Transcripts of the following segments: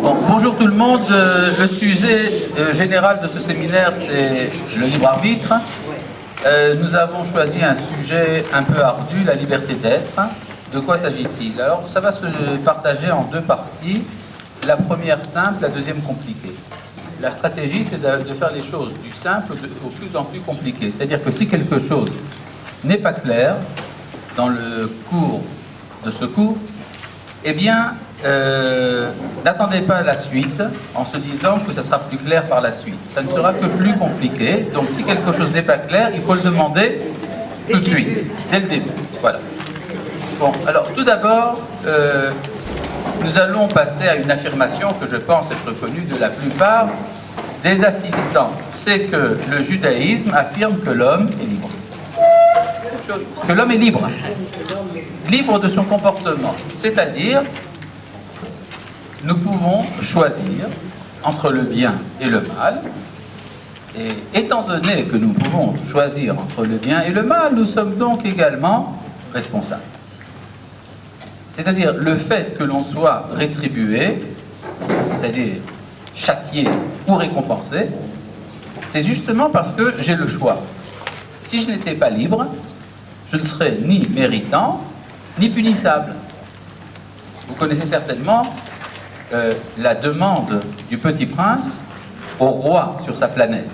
Bon, bonjour tout le monde. Le sujet général de ce séminaire, c'est le libre arbitre. Nous avons choisi un sujet un peu ardu, la liberté d'être. De quoi s'agit-il? Alors, ça va se partager en deux parties. La première simple, la deuxième compliquée. La stratégie, c'est de faire les choses du simple au plus en plus compliqué. C'est-à-dire que si quelque chose n'est pas clair dans le cours de ce cours, eh bien, n'attendez pas la suite en se disant que ça sera plus clair par la suite. Ça ne sera que plus compliqué. Donc, si quelque chose n'est pas clair, il faut le demander tout de suite, dès le début. Voilà. Bon, alors, tout d'abord, nous allons passer à une affirmation que je pense être connue de la plupart des assistants. C'est que le judaïsme affirme que l'homme est libre. Que l'homme est libre. Libre de son comportement. C'est-à-dire, nous pouvons choisir entre le bien et le mal. Et étant donné que nous pouvons choisir entre le bien et le mal, nous sommes donc également responsables. C'est-à-dire, le fait que l'on soit rétribué, c'est-à-dire châtié ou récompensé, c'est justement parce que j'ai le choix. Si je n'étais pas libre, je ne serais ni méritant, ni punissable. Vous connaissez certainement la demande du petit prince au roi sur sa planète.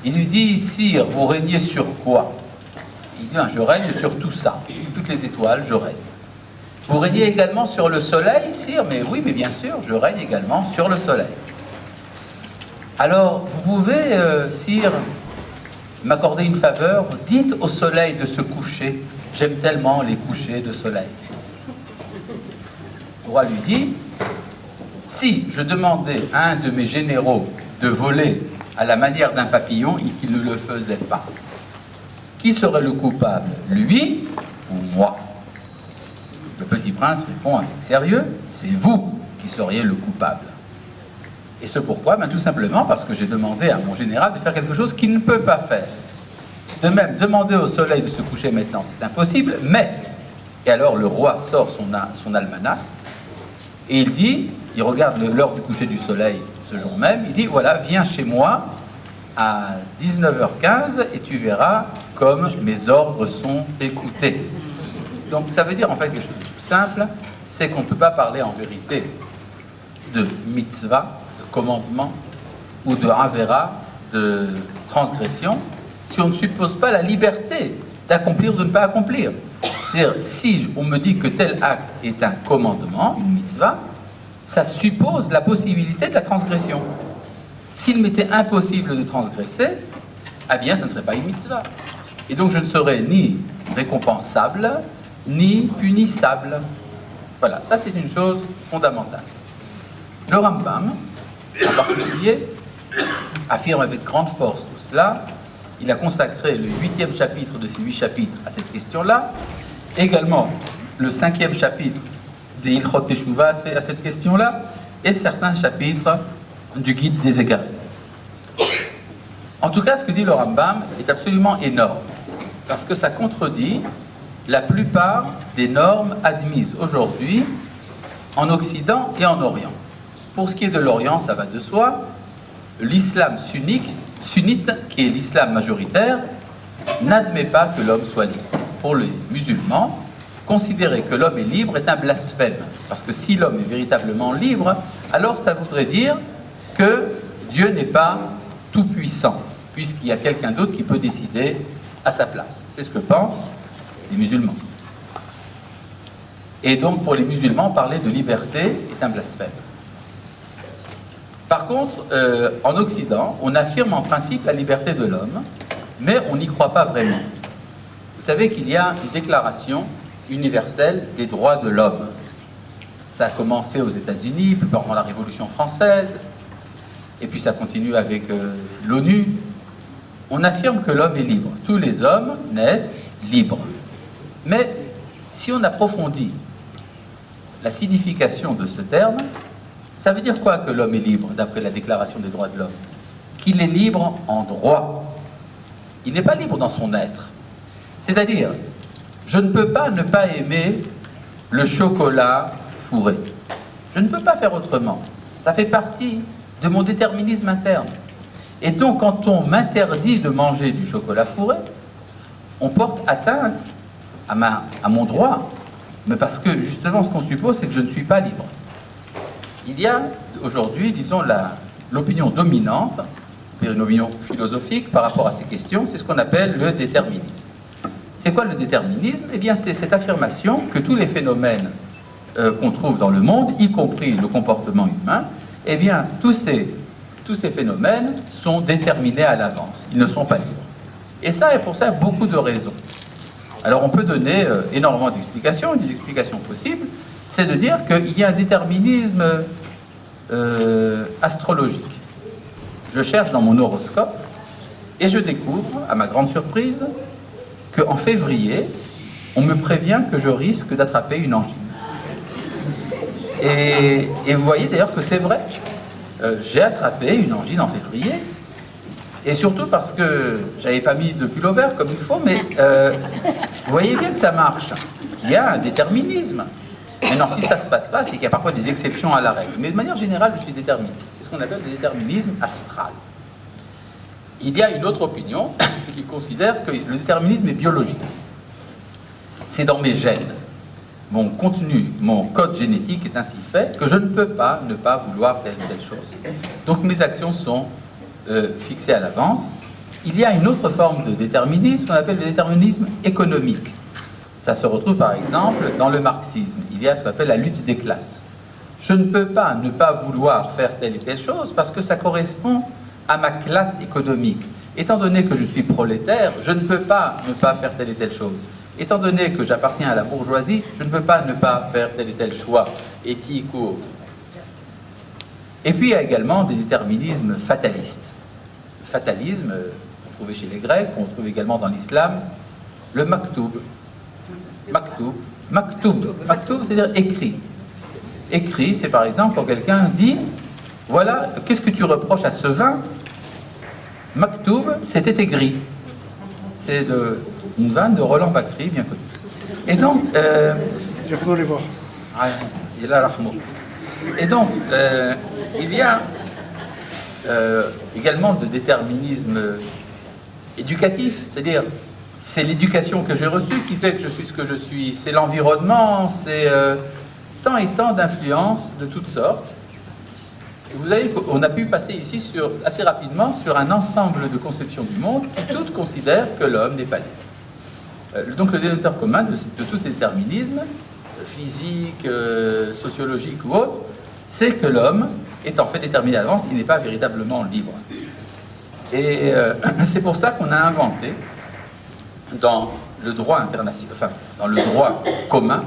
Il lui dit, sire, vous régnez sur quoi? Il dit, je règne sur tout ça, toutes les étoiles, je règne. Vous régnez également sur le soleil, sire? Mais oui, mais bien sûr, je règne également sur le soleil. Alors, vous pouvez, sire, m'accorder une faveur? Dites au soleil de se coucher. J'aime tellement les couchers de soleil. Le roi lui dit, si je demandais à un de mes généraux de voler à la manière d'un papillon et qu'il ne le faisait pas, qui serait le coupable, lui ou moi? Le petit prince répond avec sérieux, c'est vous qui seriez le coupable. Et ce pourquoi? Tout simplement parce que j'ai demandé à mon général de faire quelque chose qu'il ne peut pas faire. De même, demander au soleil de se coucher maintenant, c'est impossible, mais... Et alors le roi sort son almanach, et il dit, il regarde l'heure du coucher du soleil ce jour même, il dit, voilà, viens chez moi à 19h15 et tu verras comme mes ordres sont écoutés. Donc ça veut dire en fait quelque chose de tout simple, c'est qu'on ne peut pas parler en vérité de mitzvah, de commandement, ou de avera, de transgression, si on ne suppose pas la liberté d'accomplir ou de ne pas accomplir. C'est-à-dire, si on me dit que tel acte est un commandement, une mitzvah, ça suppose la possibilité de la transgression. S'il m'était impossible de transgresser, eh bien, ça ne serait pas une mitzvah. Et donc, je ne serais ni récompensable, ni punissable. Voilà, ça c'est une chose fondamentale. Le Rambam, en particulier, affirme avec grande force tout cela. Il a consacré le 8e chapitre de ces 8 chapitres à cette question-là. Également, le 5e chapitre des Ilchot Teshuvah à cette question-là. Et certains chapitres du Guide des égarés. En tout cas, ce que dit le Rambam est absolument énorme. Parce que ça contredit la plupart des normes admises aujourd'hui en Occident et en Orient. Pour ce qui est de l'Orient, ça va de soi. L'islam sunnite, qui est l'islam majoritaire, n'admet pas que l'homme soit libre. Pour les musulmans, considérer que l'homme est libre est un blasphème. Parce que si l'homme est véritablement libre, alors ça voudrait dire que Dieu n'est pas tout-puissant, puisqu'il y a quelqu'un d'autre qui peut décider à sa place. C'est ce que pensent les musulmans. Et donc, pour les musulmans, parler de liberté est un blasphème. Par contre, en Occident, on affirme en principe la liberté de l'homme, mais on n'y croit pas vraiment. Vous savez qu'il y a une déclaration universelle des droits de l'homme. Ça a commencé aux États-Unis, plus pendant la Révolution française, et puis ça continue avec l'ONU. On affirme que l'homme est libre. Tous les hommes naissent libres. Mais si on approfondit la signification de ce terme, ça veut dire quoi que l'homme est libre, d'après la Déclaration des droits de l'homme? Qu'il est libre en droit. Il n'est pas libre dans son être. C'est-à-dire, je ne peux pas ne pas aimer le chocolat fourré. Je ne peux pas faire autrement. Ça fait partie de mon déterminisme interne. Et donc, quand on m'interdit de manger du chocolat fourré, on porte atteinte à mon droit. Mais parce que, justement, ce qu'on suppose, c'est que je ne suis pas libre. Il y a aujourd'hui, disons, l'opinion dominante, une opinion philosophique par rapport à ces questions, c'est ce qu'on appelle le déterminisme. C'est quoi le déterminisme? Eh bien, c'est cette affirmation que tous les phénomènes qu'on trouve dans le monde, y compris le comportement humain, eh bien, tous ces phénomènes sont déterminés à l'avance. Ils ne sont pas libres. Et ça, et pour ça, beaucoup de raisons. Alors, on peut donner énormément d'explications. Une des explications possibles, c'est de dire qu'il y a un déterminisme astrologique. Je cherche dans mon horoscope et je découvre, à ma grande surprise, qu'en février, on me prévient que je risque d'attraper une angine. Et vous voyez d'ailleurs que c'est vrai. J'ai attrapé une angine en février, et surtout parce que j'avais pas mis de pull over comme il faut, mais vous voyez bien que ça marche. Il y a un déterminisme. Maintenant, si ça ne se passe pas, c'est qu'il y a parfois des exceptions à la règle. Mais de manière générale, je suis déterminé. C'est ce qu'on appelle le déterminisme astral. Il y a une autre opinion qui considère que le déterminisme est biologique. C'est dans mes gènes. Mon contenu, mon code génétique est ainsi fait que je ne peux pas ne pas vouloir telle ou telle chose. Donc mes actions sont fixées à l'avance. Il y a une autre forme de déterminisme qu'on appelle le déterminisme économique. Ça se retrouve par exemple dans le marxisme. Il y a ce qu'on appelle la lutte des classes. Je ne peux pas ne pas vouloir faire telle et telle chose parce que ça correspond à ma classe économique. Étant donné que je suis prolétaire, je ne peux pas ne pas faire telle et telle chose. Étant donné que j'appartiens à la bourgeoisie, je ne peux pas ne pas faire tel et tel choix, éthique ou autre. Et puis il y a également des déterminismes fatalistes. Le fatalisme, qu'on trouvait chez les Grecs, qu'on trouve également dans l'islam, le maktoub. Maktoub, c'est-à-dire écrit. Écrit, c'est par exemple quand quelqu'un dit, voilà, qu'est-ce que tu reproches à ce vin? Maktoub, c'était écrit. C'est une vanne de Roland Bacri, bien connue. Et donc, Je voudrais les voir. Et donc, il y a également de déterminisme éducatif, c'est-à-dire c'est l'éducation que j'ai reçue qui fait que je suis ce que je suis, c'est l'environnement, c'est tant et tant d'influences de toutes sortes. Et vous savez qu'on a pu passer ici assez rapidement sur un ensemble de conceptions du monde qui toutes considèrent que l'homme n'est pas libre. Donc le dénominateur commun de tous ces déterminismes, physiques, sociologiques ou autres, c'est que l'homme est en fait déterminé à l'avance, il n'est pas véritablement libre. Et c'est pour ça qu'on a inventé dans le droit international, enfin dans le droit commun,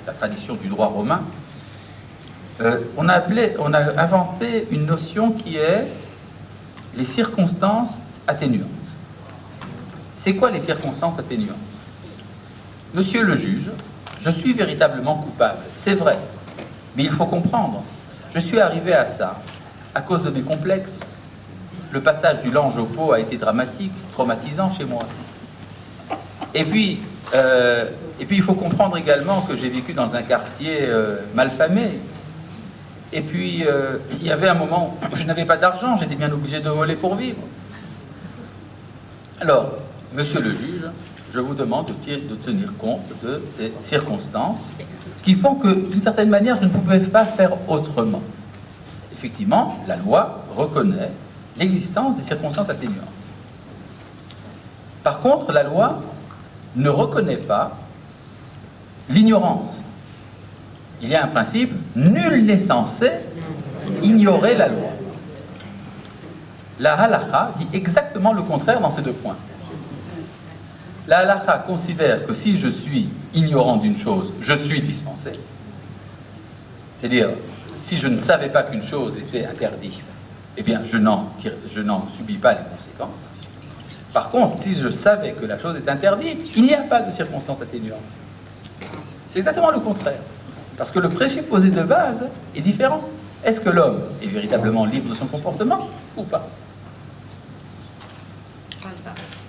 la tradition du droit romain, on a inventé une notion qui est les circonstances atténuantes. C'est quoi les circonstances atténuantes? Monsieur le juge, je suis véritablement coupable, c'est vrai, mais il faut comprendre, je suis arrivé à ça à cause de mes complexes. Le passage du lange au pot a été dramatique, traumatisant chez moi. Et puis, il faut comprendre également que j'ai vécu dans un quartier malfamé. Et puis, il y avait un moment où je n'avais pas d'argent, j'étais bien obligé de voler pour vivre. Alors, monsieur le juge, je vous demande de tenir compte de ces circonstances qui font que, d'une certaine manière, je ne pouvais pas faire autrement. Effectivement, la loi reconnaît l'existence des circonstances atténuantes. Par contre, la loi ne reconnaît pas l'ignorance. Il y a un principe, nul n'est censé ignorer la loi. La halakha dit exactement le contraire dans ces deux points. La halakha considère que si je suis ignorant d'une chose, je suis dispensé. C'est-à-dire, si je ne savais pas qu'une chose était interdite, eh bien, je n'en subis pas les conséquences. Par contre, si je savais que la chose est interdite, il n'y a pas de circonstance atténuante. C'est exactement le contraire. Parce que le présupposé de base est différent. Est-ce que l'homme est véritablement libre de son comportement ou pas?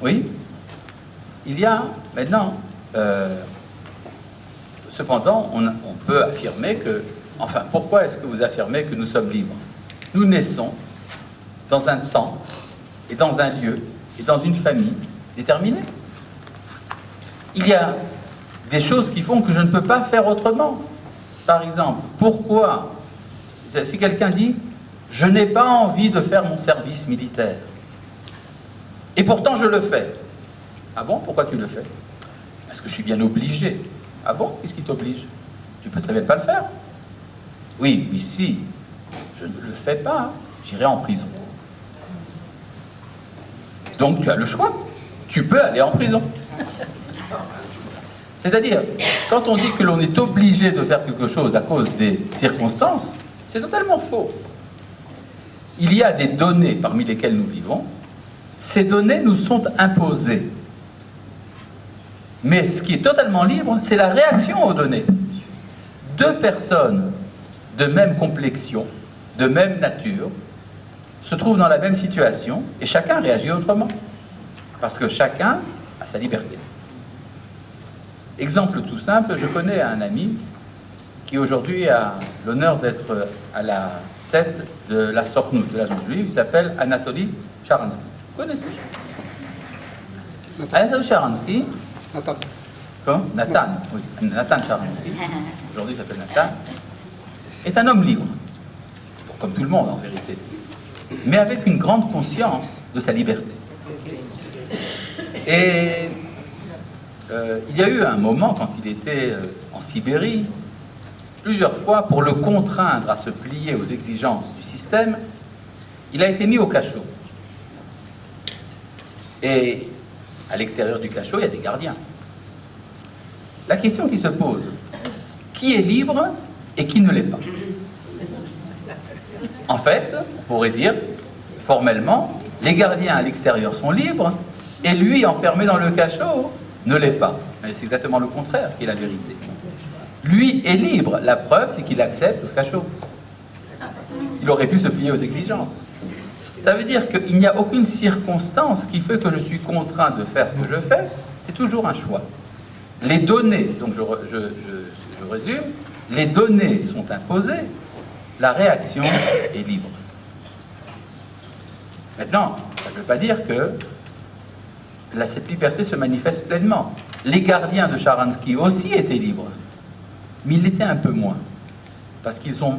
Oui. Il y a maintenant... cependant, on peut affirmer que Enfin, pourquoi est-ce que vous affirmez que nous sommes libres? Nous naissons dans un temps, et dans un lieu, et dans une famille déterminée. Il y a des choses qui font que je ne peux pas faire autrement. Par exemple, pourquoi, si quelqu'un dit « je n'ai pas envie de faire mon service militaire », et pourtant je le fais. Ah bon? Pourquoi tu le fais? Parce que je suis bien obligé. Ah bon? Qu'est-ce qui t'oblige? Tu peux très bien pas le faire. Oui, mais si je ne le fais pas, j'irai en prison. Donc tu as le choix. Tu peux aller en prison. C'est-à-dire, quand on dit que l'on est obligé de faire quelque chose à cause des circonstances, c'est totalement faux. Il y a des données parmi lesquelles nous vivons. Ces données nous sont imposées. Mais ce qui est totalement libre, c'est la réaction aux données. Deux personnes de même complexion, de même nature, se trouvent dans la même situation et chacun réagit autrement. Parce que chacun a sa liberté. Exemple tout simple, je connais un ami qui aujourd'hui a l'honneur d'être à la tête de la Sornout, de l'agence juive. Il s'appelle Anatoly Sharansky. Vous connaissez? Anatoly Sharansky. Nathan. Quoi? Nathan, oui. Nathan Sharansky, aujourd'hui il s'appelle Nathan, est un homme libre, comme tout le monde en vérité, mais avec une grande conscience de sa liberté. Et il y a eu un moment, quand il était en Sibérie, plusieurs fois, pour le contraindre à se plier aux exigences du système, il a été mis au cachot. Et à l'extérieur du cachot, il y a des gardiens. La question qui se pose, qui est libre et qui ne l'est pas? En fait, on pourrait dire, formellement, les gardiens à l'extérieur sont libres et lui, enfermé dans le cachot, ne l'est pas. Mais c'est exactement le contraire qui est la vérité. Lui est libre. La preuve, c'est qu'il accepte le cachot. Il aurait pu se plier aux exigences. Ça veut dire qu'il n'y a aucune circonstance qui fait que je suis contraint de faire ce que je fais. C'est toujours un choix. Les données, donc je résume, les données sont imposées, la réaction est libre. Maintenant, ça ne veut pas dire que cette liberté se manifeste pleinement. Les gardiens de Sharansky aussi étaient libres, mais ils l'étaient un peu moins, parce qu'ils ont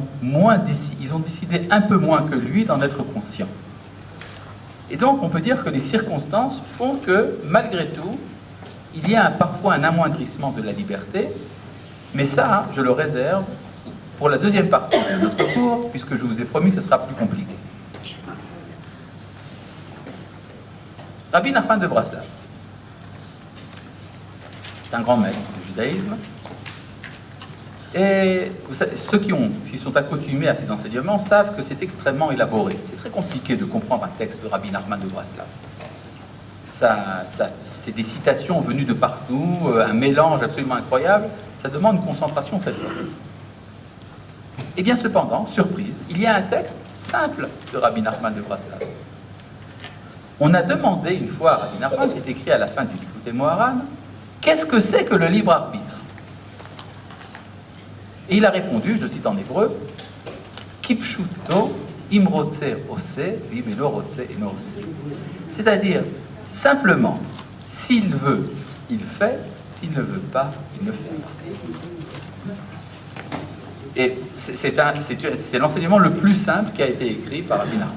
décidé un peu moins que lui d'en être conscients. Et donc, on peut dire que les circonstances font que, malgré tout, il y a parfois un amoindrissement de la liberté, mais ça, je le réserve pour la deuxième partie de notre cours, puisque je vous ai promis que ce sera plus compliqué. Rabbi Nachman de Braslav est un grand maître du judaïsme, et ceux qui sont accoutumés à ces enseignements savent que c'est extrêmement élaboré. C'est très compliqué de comprendre un texte de Rabbi Nachman de Braslav. C'est des citations venues de partout, un mélange absolument incroyable. Ça demande une concentration très forte. Et bien cependant, surprise, il y a un texte simple de Rabbi Nachman de Braslav. On a demandé une fois à Rabbi Nachman, c'est écrit à la fin du Likutei Moharan, qu'est-ce que c'est que le libre arbitre? Et il a répondu, je cite en hébreu, Kipshuto imrotse ose, vimelo rotse eno ose. C'est-à-dire, simplement, s'il veut, il fait, s'il ne veut pas, il ne fait pas. Et c'est l'enseignement le plus simple qui a été écrit par Rabbi Nachman.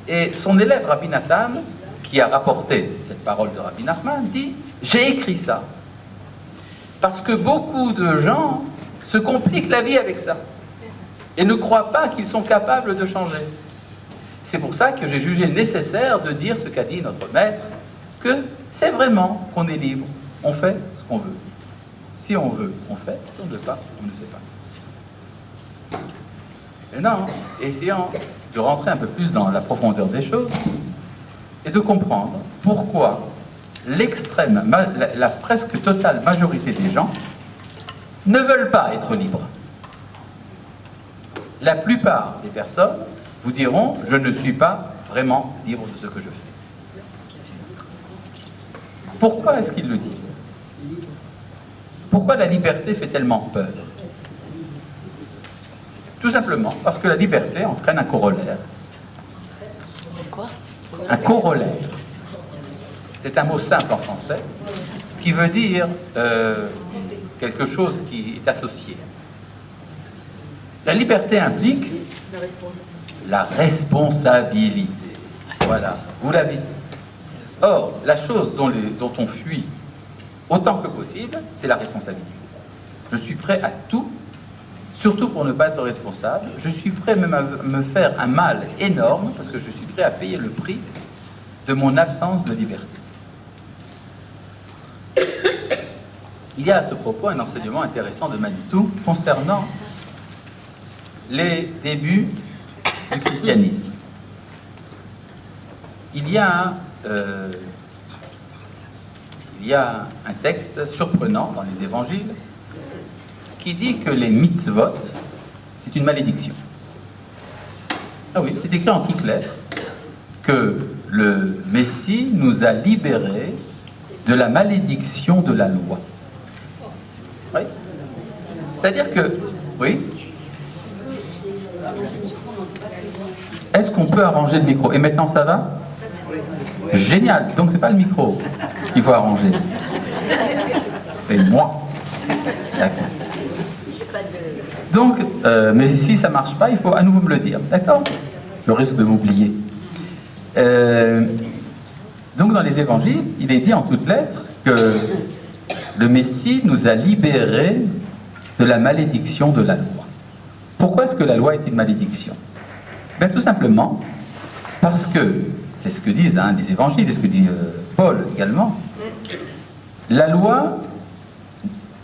Et son élève Rabbi Nathan, qui a rapporté cette parole de Rabbi Nachman, dit « J'ai écrit ça parce que beaucoup de gens se compliquent la vie avec ça et ne croient pas qu'ils sont capables de changer. C'est pour ça que j'ai jugé nécessaire de dire ce qu'a dit notre maître, que c'est vraiment qu'on est libre, on fait ce qu'on veut. Si on veut, on fait, si on ne veut pas, on ne fait pas. Maintenant, essayons de rentrer un peu plus dans la profondeur des choses et de comprendre pourquoi la presque totale majorité des gens ne veulent pas être libres. La plupart des personnes vous diront « je ne suis pas vraiment libre de ce que je fais ». Pourquoi est-ce qu'ils le disent? Pourquoi la liberté fait tellement peur? Tout simplement parce que la liberté entraîne un corollaire. Quoi? Un corollaire. C'est un mot simple en français qui veut dire quelque chose qui est associé. La liberté implique la responsabilité. Voilà, vous l'avez dit. Or, la chose dont on fuit autant que possible, c'est la responsabilité. Je suis prêt à tout, surtout pour ne pas être responsable. Je suis prêt même à me faire un mal énorme parce que je suis prêt à payer le prix de mon absence de liberté. Il y a à ce propos un enseignement intéressant de Manitou concernant les débuts du christianisme. Il y a un texte surprenant dans les évangiles qui dit que les mitzvot, c'est une malédiction. Ah oui, c'est écrit en toutes lettres que le Messie nous a libérés de la malédiction de la loi. Oui. C'est-à-dire que, oui. Est-ce qu'on peut arranger le micro? Et maintenant ça va? Génial. Donc c'est pas le micro qu'il faut arranger. C'est moi. D'accord. Donc, mais si ça marche pas, il faut à nouveau me le dire. D'accord? Je risque de m'oublier. Donc dans les évangiles, il est dit en toutes lettres que le Messie nous a libérés de la malédiction de la loi. Pourquoi est-ce que la loi est une malédiction? Bien, tout simplement parce que, c'est ce que disent les évangiles, et ce que dit Paul également, la loi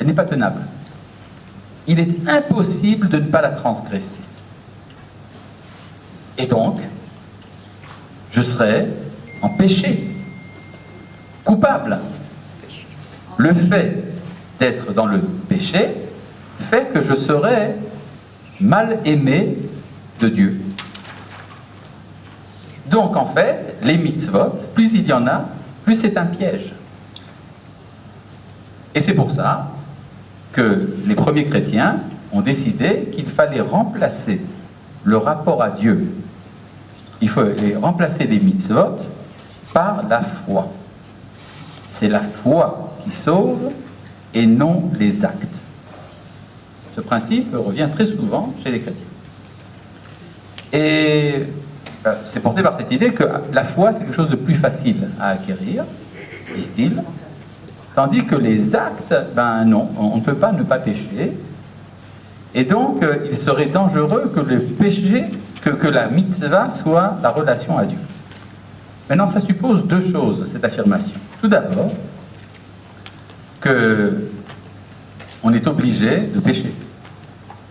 n'est pas tenable. Il est impossible de ne pas la transgresser. Et donc, je serai en péché, coupable. Le fait d'être dans le péché fait que je serai mal aimé de Dieu. Donc en fait, les mitzvot, plus il y en a, plus c'est un piège. Et c'est pour ça que les premiers chrétiens ont décidé qu'il fallait remplacer le rapport à Dieu. Il faut remplacer les mitzvot par la foi. C'est la foi qui sauve et non les actes. Ce principe revient très souvent chez les chrétiens. Et c'est porté par cette idée que la foi, c'est quelque chose de plus facile à acquérir, disent-ils, tandis que les actes, non, on ne peut pas ne pas pécher. Et donc, il serait dangereux que le péché, que la mitzvah soit la relation à Dieu. Maintenant, ça suppose deux choses, cette affirmation. Tout d'abord, qu'on est obligé de pécher.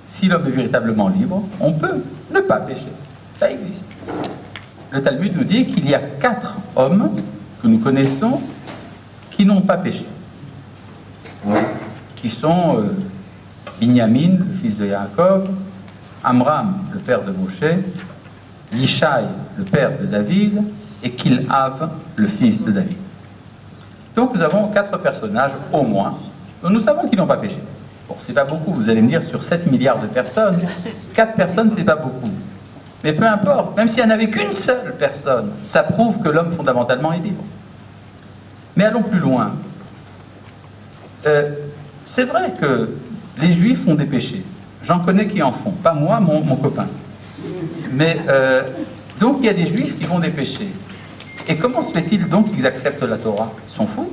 Si l'homme est véritablement libre, on peut ne pas pécher. Ça existe. Le Talmud nous dit qu'il y a 4 hommes que nous connaissons qui n'ont pas péché. Qui sont Binyamin, le fils de Yaakov, Amram, le père de Moshe, Yishai, le père de David, et Kilhav, le fils de David. Donc nous avons 4 personnages au moins, dont nous savons qu'ils n'ont pas péché. Bon, c'est pas beaucoup, vous allez me dire, sur 7 milliards de personnes, 4 personnes, c'est pas beaucoup. Mais peu importe, même s'il n'y en avait qu'une seule personne, ça prouve que l'homme fondamentalement est libre. Mais allons plus loin. C'est vrai que les Juifs font des péchés. J'en connais qui en font. Pas moi, mon copain. Mais donc il y a des Juifs qui font des péchés. Et comment se fait-il donc qu'ils acceptent la Torah? Ils sont fous.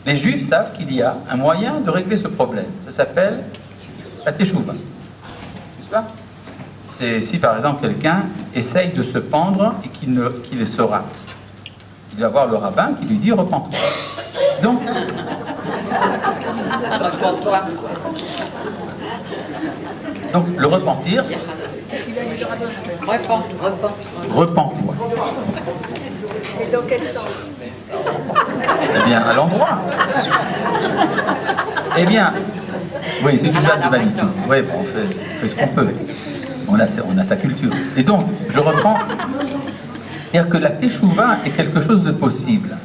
Les Juifs savent qu'il y a un moyen de régler ce problème. Ça s'appelle la teshuva. N'est-ce pas? C'est si par exemple quelqu'un essaye de se pendre et qu'il se rate. Il va voir le rabbin qui lui dit repens-toi. Donc, le repentir. Repens-toi. Et dans quel sens? Eh bien, à l'endroit. Eh bien, oui, c'est une vanne de vanité. Oui, bon, on fait ce qu'on peut. On a sa culture. Et donc, je reprends. C'est-à-dire que la teshuva est quelque chose de possible.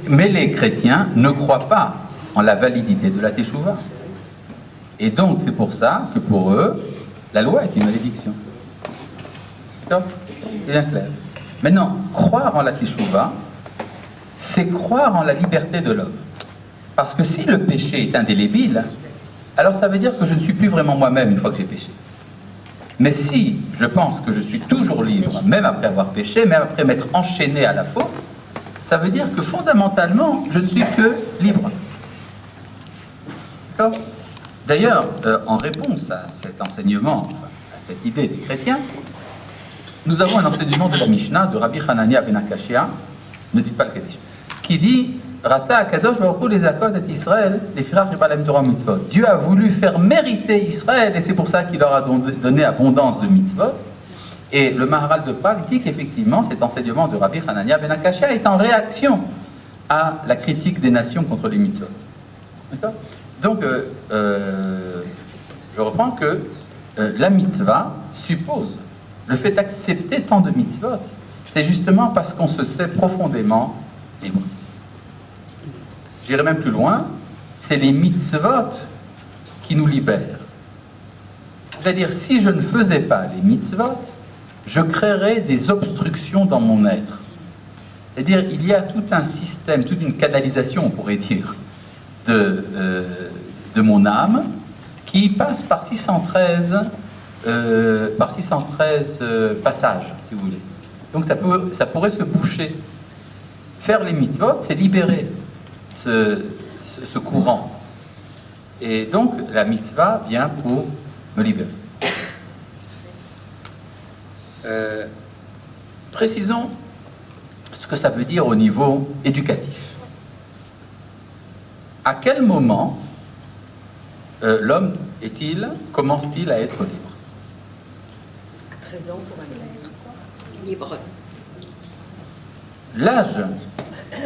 Mais les chrétiens ne croient pas en la validité de la teshuva. Et donc, c'est pour ça que pour eux, la loi est une malédiction. D'accord? C'est bien clair. Maintenant, croire en la Teshuvah, c'est croire en la liberté de l'homme. Parce que si le péché est indélébile, alors ça veut dire que je ne suis plus vraiment moi-même une fois que j'ai péché. Mais si je pense que je suis toujours libre, même après avoir péché, même après m'être enchaîné à la faute, ça veut dire que fondamentalement, je ne suis que libre. D'accord? D'ailleurs, en réponse à cet enseignement, à cette idée des chrétiens, nous avons un enseignement de la Mishnah de Rabbi Hanania ben Akashia, ne dites pas le Kaddish, qui dit Ratza Akadosh Baruch Hu les akot et Israël, les firach ribalem Torah mitzvot. Dieu a voulu faire mériter Israël et c'est pour ça qu'il leur a donné abondance de mitzvot. Et le Maharal de Prague dit qu'effectivement cet enseignement de Rabbi Hanania ben Akashia est en réaction à la critique des nations contre les mitzvot. D'accord? Donc, je reprends que la mitzvah suppose le fait d'accepter tant de mitzvot, c'est justement parce qu'on se sait profondément libre. J'irai même plus loin, c'est les mitzvot qui nous libèrent. C'est-à-dire, si je ne faisais pas les mitzvot, je créerais des obstructions dans mon être. C'est-à-dire, il y a tout un système, toute une canalisation, on pourrait dire, de mon âme qui passe par 613 passages, si vous voulez. Donc ça pourrait se boucher. Faire les mitzvot, c'est libérer ce courant. Et donc la mitzvah vient pour me libérer. Précisons ce que ça veut dire au niveau éducatif. À quel moment l'homme commence-t-il à être libre? À 13 ans pour un être. Libre. L'âge,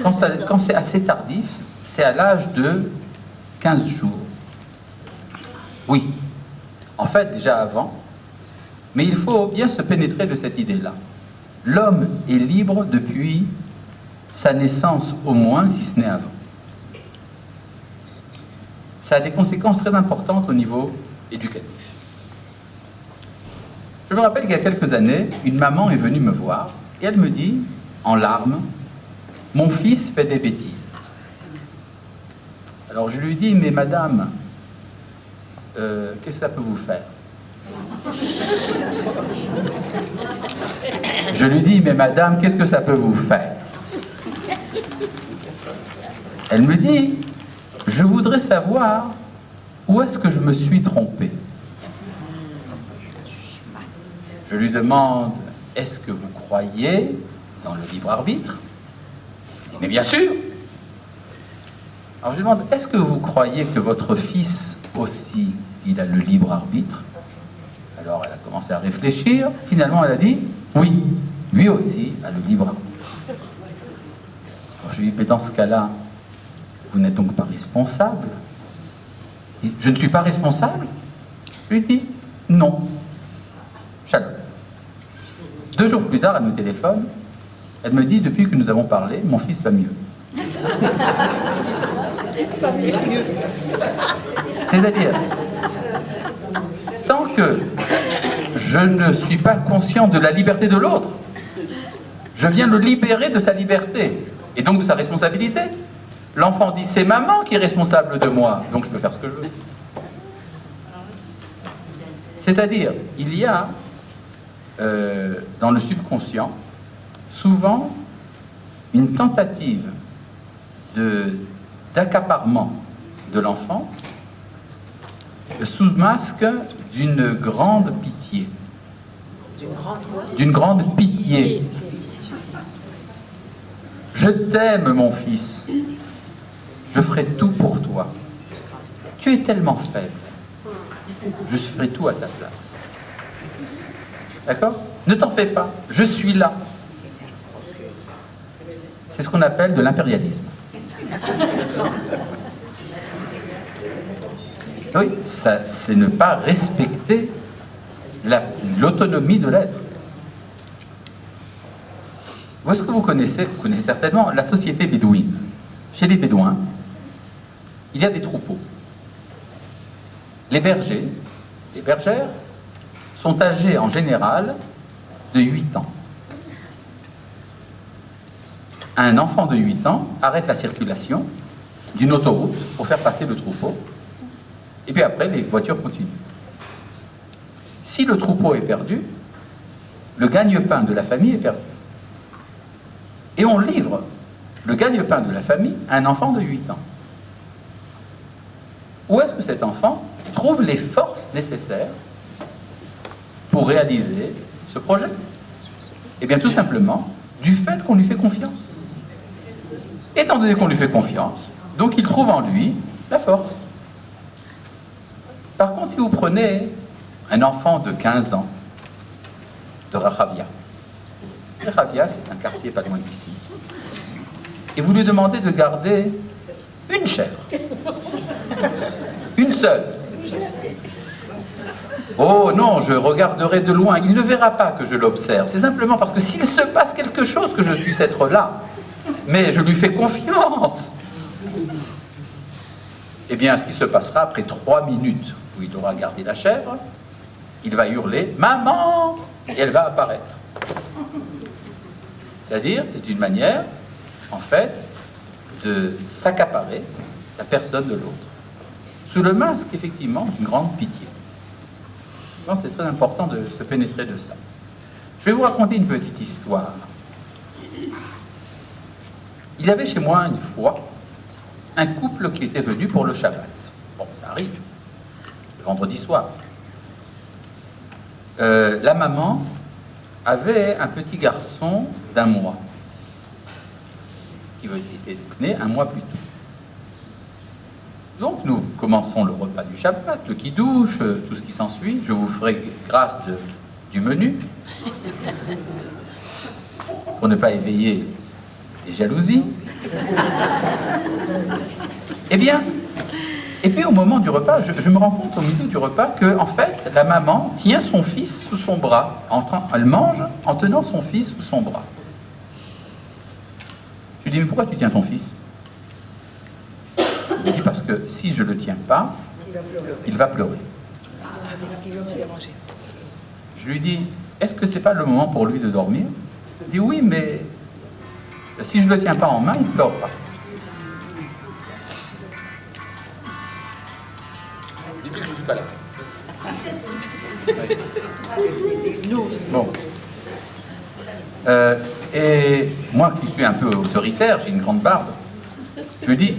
quand c'est assez tardif, c'est à l'âge de 15 jours. Oui, en fait déjà avant, mais il faut bien se pénétrer de cette idée-là. L'homme est libre depuis sa naissance au moins, si ce n'est avant. Ça a des conséquences très importantes au niveau éducatif. Je me rappelle qu'il y a quelques années, une maman est venue me voir et elle me dit, en larmes, « Mon fils fait des bêtises. » Alors je lui dis, « Mais madame, qu'est-ce que ça peut vous faire ?» Je lui dis, « Mais madame, qu'est-ce que ça peut vous faire ?» Elle me dit, « Je voudrais savoir où est-ce que je me suis trompé. » Je lui demande, « Est-ce que vous croyez dans le libre arbitre ?» Il dit, « Mais bien sûr !» Alors je lui demande, « Est-ce que vous croyez que votre fils aussi, il a le libre arbitre ?» Alors elle a commencé à réfléchir. Finalement, elle a dit, « Oui, lui aussi a le libre arbitre. » Alors je lui dis, « Mais dans ce cas-là, vous n'êtes donc pas responsable ?» Et, « Je ne suis pas responsable ?» Je lui dis, « Non. » Shalom. 2 jours plus tard, elle me téléphone. Elle me dit, depuis que nous avons parlé, mon fils va mieux. C'est-à-dire, tant que je ne suis pas conscient de la liberté de l'autre, je viens le libérer de sa liberté et donc de sa responsabilité. L'enfant dit, c'est maman qui est responsable de moi, donc je peux faire ce que je veux. C'est-à-dire, il y a dans le subconscient souvent une tentative d'accaparement de l'enfant sous masque d'une grande pitié. D'une grande pitié. Je t'aime, mon fils. Je ferai tout pour toi. Tu es tellement faible. Je ferai tout à ta place. D'accord? Ne t'en fais pas. Je suis là. C'est ce qu'on appelle de l'impérialisme. Oui, c'est ne pas respecter l'autonomie de l'être. Où est-ce que vous connaissez certainement la société bédouine. Chez les Bédouins, il y a des troupeaux. Les bergers, les bergères, sont âgés en général de 8 ans. Un enfant de 8 ans arrête la circulation d'une autoroute pour faire passer le troupeau, et puis après, les voitures continuent. Si le troupeau est perdu, le gagne-pain de la famille est perdu. Et on livre le gagne-pain de la famille à un enfant de 8 ans. Où est-ce que cet enfant trouve les forces nécessaires pour réaliser ce projet? Eh bien, tout simplement, du fait qu'on lui fait confiance. Étant donné qu'on lui fait confiance, donc il trouve en lui la force. Par contre, si vous prenez un enfant de 15 ans, de Rahavia, Rahavia, c'est un quartier pas loin d'ici, et vous lui demandez de garder une chèvre, une seule. Oh non, je regarderai de loin, il ne verra pas que je l'observe. C'est simplement parce que s'il se passe quelque chose que je puisse être là, mais je lui fais confiance. Eh bien, ce qui se passera après 3 minutes où il aura gardé la chèvre, il va hurler « Maman !» et elle va apparaître. C'est-à-dire, c'est une manière, en fait, de s'accaparer la personne de l'autre. Sous le masque, effectivement, d'une grande pitié. Je pense que c'est très important de se pénétrer de ça. Je vais vous raconter une petite histoire. Il y avait chez moi une fois un couple qui était venu pour le Shabbat. Bon, ça arrive, le vendredi soir. La maman avait un petit garçon d'1 mois, qui était né 1 mois plus tôt. Donc nous commençons le repas du Shabbat, le kidouche, tout ce qui s'ensuit. Je vous ferai grâce du menu, pour ne pas éveiller les jalousies. Eh bien, et puis au moment du repas, je me rends compte au milieu du repas que, en fait, la maman tient son fils sous son bras. Elle mange en tenant son fils sous son bras. Je lui dis, mais pourquoi tu tiens ton fils? Il me dit, parce que si je ne le tiens pas, il va pleurer. Il veut me déranger. Je lui dis, est-ce que c'est pas le moment pour lui de dormir? Il dit, oui, mais si je ne le tiens pas en main, il ne pleure pas. Dis-lui que je ne suis pas là. Bon. Et moi qui suis un peu autoritaire, j'ai une grande barbe, je lui dis,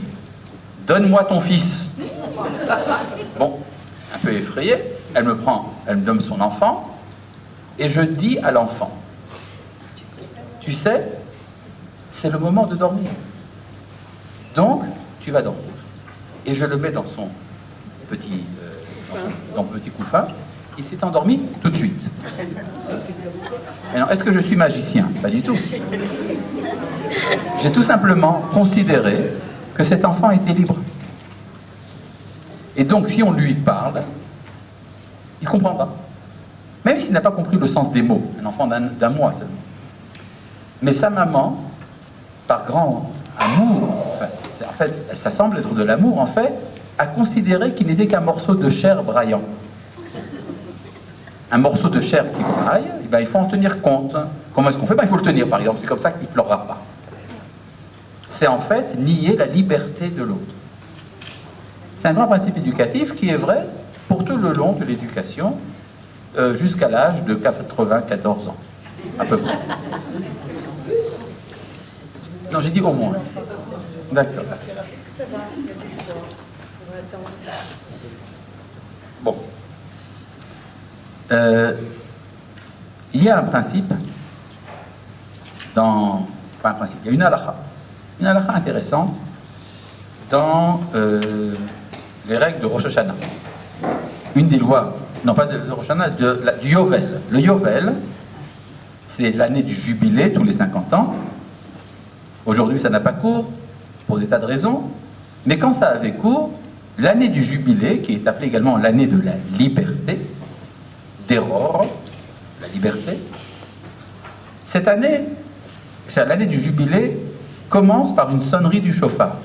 donne-moi ton fils. Bon, un peu effrayée, elle me donne son enfant, et je dis à l'enfant, tu sais, c'est le moment de dormir. Donc, tu vas dormir. Et je le mets dans son petit, dans son petit couffin. Il s'est endormi tout de suite. Alors, est-ce que je suis magicien? Pas du tout. J'ai tout simplement considéré que cet enfant était libre. Et donc, si on lui parle, il comprendra. Même s'il n'a pas compris le sens des mots, un enfant d'un mois seulement. Mais sa maman, par grand amour, en fait, ça semble être de l'amour, en fait, a considéré qu'il n'était qu'un morceau de chair braillant. Un morceau de chair qui braille, eh bien, il faut en tenir compte. Comment est-ce qu'on fait? Il faut le tenir, par exemple. C'est comme ça qu'il ne pleurera pas. C'est en fait nier la liberté de l'autre. C'est un grand principe éducatif qui est vrai pour tout le long de l'éducation, jusqu'à l'âge de 94 ans, à peu près. Non, j'ai dit au moins. D'accord. Ça va, il y a de l'espoir. On va attendre. Bon. Il y a un principe dans... Pas un principe, il y a une halakha intéressante dans les règles de Rosh Hashanah. Une des lois, non pas de Rosh Hashanah, du Yovel. Le Yovel, c'est l'année du jubilé, tous les 50 ans. Aujourd'hui, ça n'a pas cours, pour des tas de raisons. Mais quand ça avait cours, l'année du jubilé, qui est appelée également l'année de la liberté, d'Error, la liberté, cette année, c'est l'année du jubilé, commence par une sonnerie du chauffard.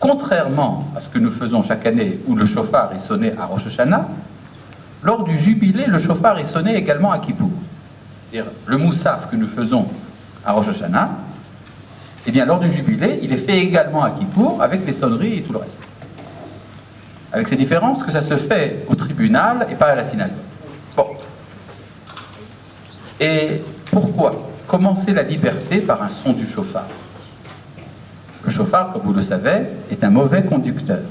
contrairement à ce que nous faisons chaque année où le chauffard est sonné à Rosh Hashanah, lors du jubilé, le chauffard est sonné également à Kippour. C'est-à-dire le moussaf que nous faisons à Rosh Hashanah, eh bien lors du jubilé, il est fait également à Kippour avec les sonneries et tout le reste. Avec ces différences que ça se fait au tribunal et pas à la synagogue. Bon. Et pourquoi commencer la liberté par un son du chauffard? Le chauffard, comme vous le savez, est un mauvais conducteur.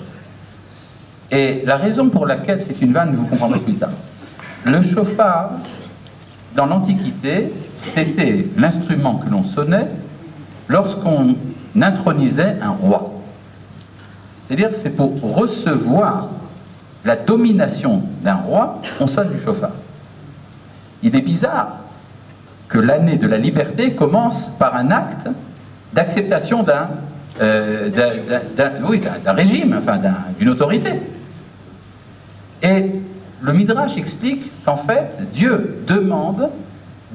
Et la raison pour laquelle c'est une vanne, vous comprendrez plus tard. Le chauffard, dans l'Antiquité, c'était l'instrument que l'on sonnait lorsqu'on intronisait un roi. C'est-à-dire, c'est pour recevoir la domination d'un roi, on sonne du chauffard. Il est bizarre que l'année de la liberté commence par un acte d'acceptation d'un régime, enfin d'une autorité. Et le Midrash explique qu'en fait, Dieu demande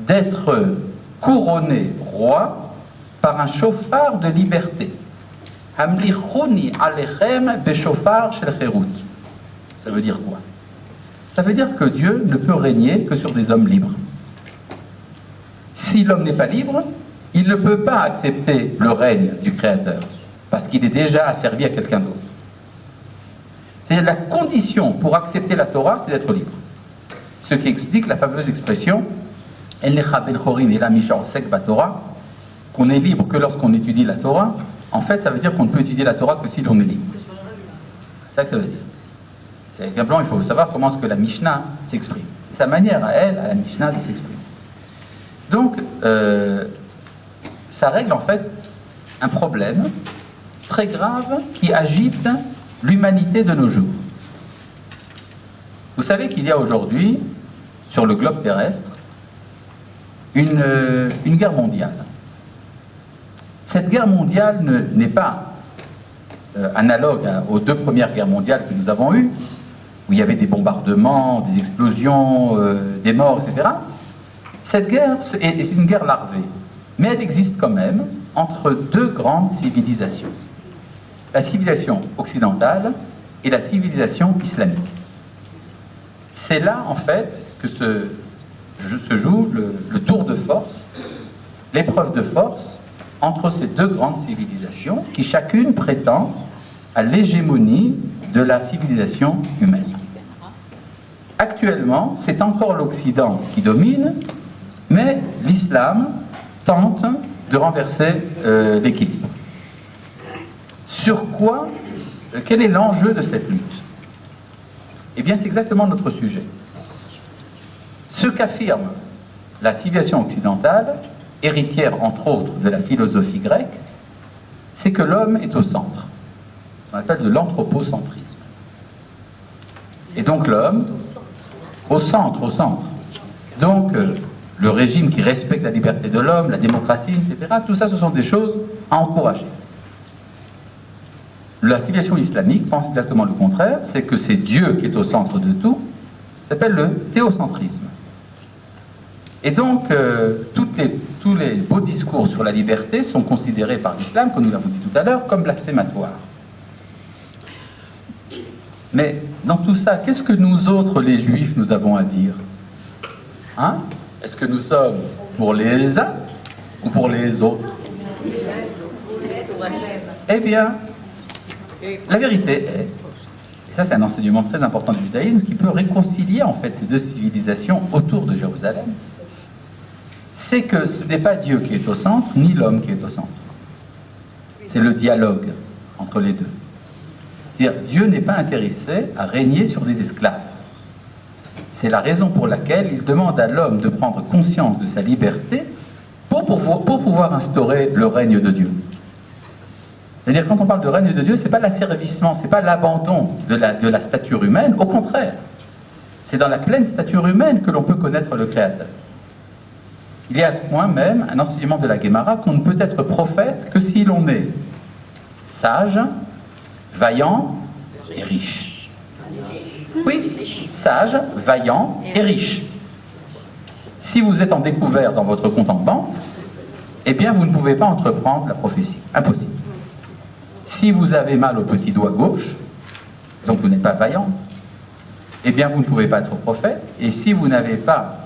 d'être couronné roi par un chauffard de liberté. Hamlichuni alechem beshofar shel cherut. Ça veut dire quoi? Ça veut dire que Dieu ne peut régner que sur des hommes libres. Si l'homme n'est pas libre, il ne peut pas accepter le règne du Créateur, parce qu'il est déjà asservi à quelqu'un d'autre. C'est la condition pour accepter la Torah, c'est d'être libre. Ce qui explique la fameuse expression qu'on est libre que lorsqu'on étudie la Torah. En fait, ça veut dire qu'on ne peut étudier la Torah que si l'on est libre. C'est ça que ça veut dire. C'est simplement, il faut savoir comment est-ce que la Mishnah s'exprime. C'est sa manière à elle, à la Mishnah, de s'exprimer. Donc, ça règle en fait un problème très grave qui agite l'humanité de nos jours. Vous savez qu'il y a aujourd'hui, sur le globe terrestre, une guerre mondiale. Cette guerre mondiale n'est pas analogue aux deux premières guerres mondiales que nous avons eues, où il y avait des bombardements, des explosions, des morts, etc. Cette guerre est une guerre larvée, mais elle existe quand même entre deux grandes civilisations. La civilisation occidentale et la civilisation islamique. C'est là, en fait, que se joue le tour de force, l'épreuve de force entre ces deux grandes civilisations qui chacune prétend à l'hégémonie de la civilisation humaine. Actuellement, c'est encore l'Occident qui domine, mais l'islam tente de renverser l'équilibre. Sur quoi? Quel est l'enjeu de cette lutte? Eh bien, c'est exactement notre sujet. Ce qu'affirme la civilisation occidentale, héritière entre autres de la philosophie grecque, c'est que l'homme est au centre. Ce qu'on appelle de l'anthropocentrisme. Et donc l'homme, au centre. Donc le régime qui respecte la liberté de l'homme, la démocratie, etc., tout ça, ce sont des choses à encourager. La civilisation islamique pense exactement le contraire, c'est que c'est Dieu qui est au centre de tout, ça s'appelle le théocentrisme. Et donc, tous les beaux discours sur la liberté sont considérés par l'islam, comme nous l'avons dit tout à l'heure, comme blasphématoires. Mais dans tout ça, qu'est-ce que nous autres, les juifs, nous avons à dire? Hein? Est-ce que nous sommes pour les uns ou pour les autres? Eh bien, la vérité est, et ça c'est un enseignement très important du judaïsme, qui peut réconcilier en fait ces deux civilisations autour de Jérusalem, c'est que ce n'est pas Dieu qui est au centre, ni l'homme qui est au centre. C'est le dialogue entre les deux. C'est-à-dire, Dieu n'est pas intéressé à régner sur des esclaves. C'est la raison pour laquelle il demande à l'homme de prendre conscience de sa liberté pour pouvoir instaurer le règne de Dieu. C'est-à-dire, quand on parle de règne de Dieu, ce n'est pas l'asservissement, ce n'est pas l'abandon de la stature humaine, au contraire. C'est dans la pleine stature humaine que l'on peut connaître le Créateur. Il y a à ce point même un enseignement de la Guémara qu'on ne peut être prophète que si l'on est sage, vaillant et riche. Oui, sage, vaillant et riche. Si vous êtes en découvert dans votre compte en banque, eh bien vous ne pouvez pas entreprendre la prophétie. Impossible. si vous avez mal au petit doigt gauche, donc vous n'êtes pas vaillant, eh bien vous ne pouvez pas être prophète, et si vous n'avez pas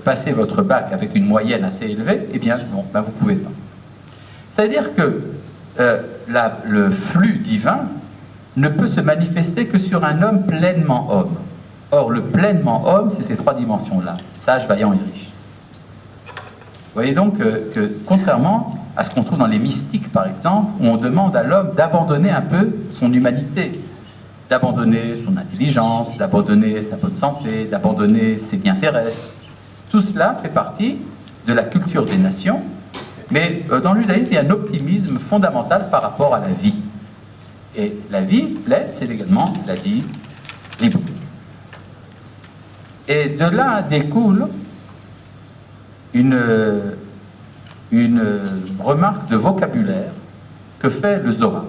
passé votre bac avec une moyenne assez élevée, eh bien bon, ben vous ne pouvez pas. C'est-à-dire que le flux divin ne peut se manifester que sur un homme pleinement homme. Or, le pleinement homme, c'est ces trois dimensions-là, sage, vaillant et riche. Vous voyez donc que, contrairement à ce qu'on trouve dans les mystiques, par exemple, où on demande à l'homme d'abandonner un peu son humanité, d'abandonner son intelligence, d'abandonner sa bonne santé, d'abandonner ses biens terrestres. Tout cela fait partie de la culture des nations, mais dans le judaïsme, il y a un optimisme fondamental par rapport à la vie. Et la vie pleine, c'est également la vie libre. Et de là découle une remarque de vocabulaire que fait le Zohar.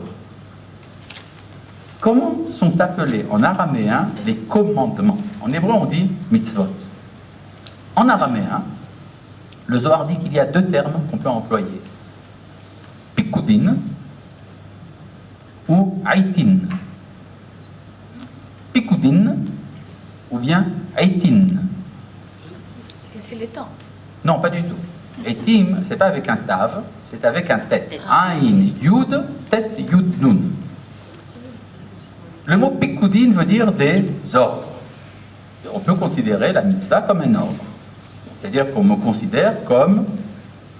Comment sont appelés en araméen les commandements? En hébreu, on dit mitzvot. En araméen, le Zohar dit qu'il y a deux termes qu'on peut employer. Pikudin ou aitin. Pikudin ou bien aitin. C'est les temps. Non, pas du tout. Aitim, c'est pas avec un tav, c'est avec un tet. Ain, yud, tet, yud, nun. Le mot pikudin veut dire des ordres. On peut considérer la mitzvah comme un ordre. C'est-à-dire qu'on me considère comme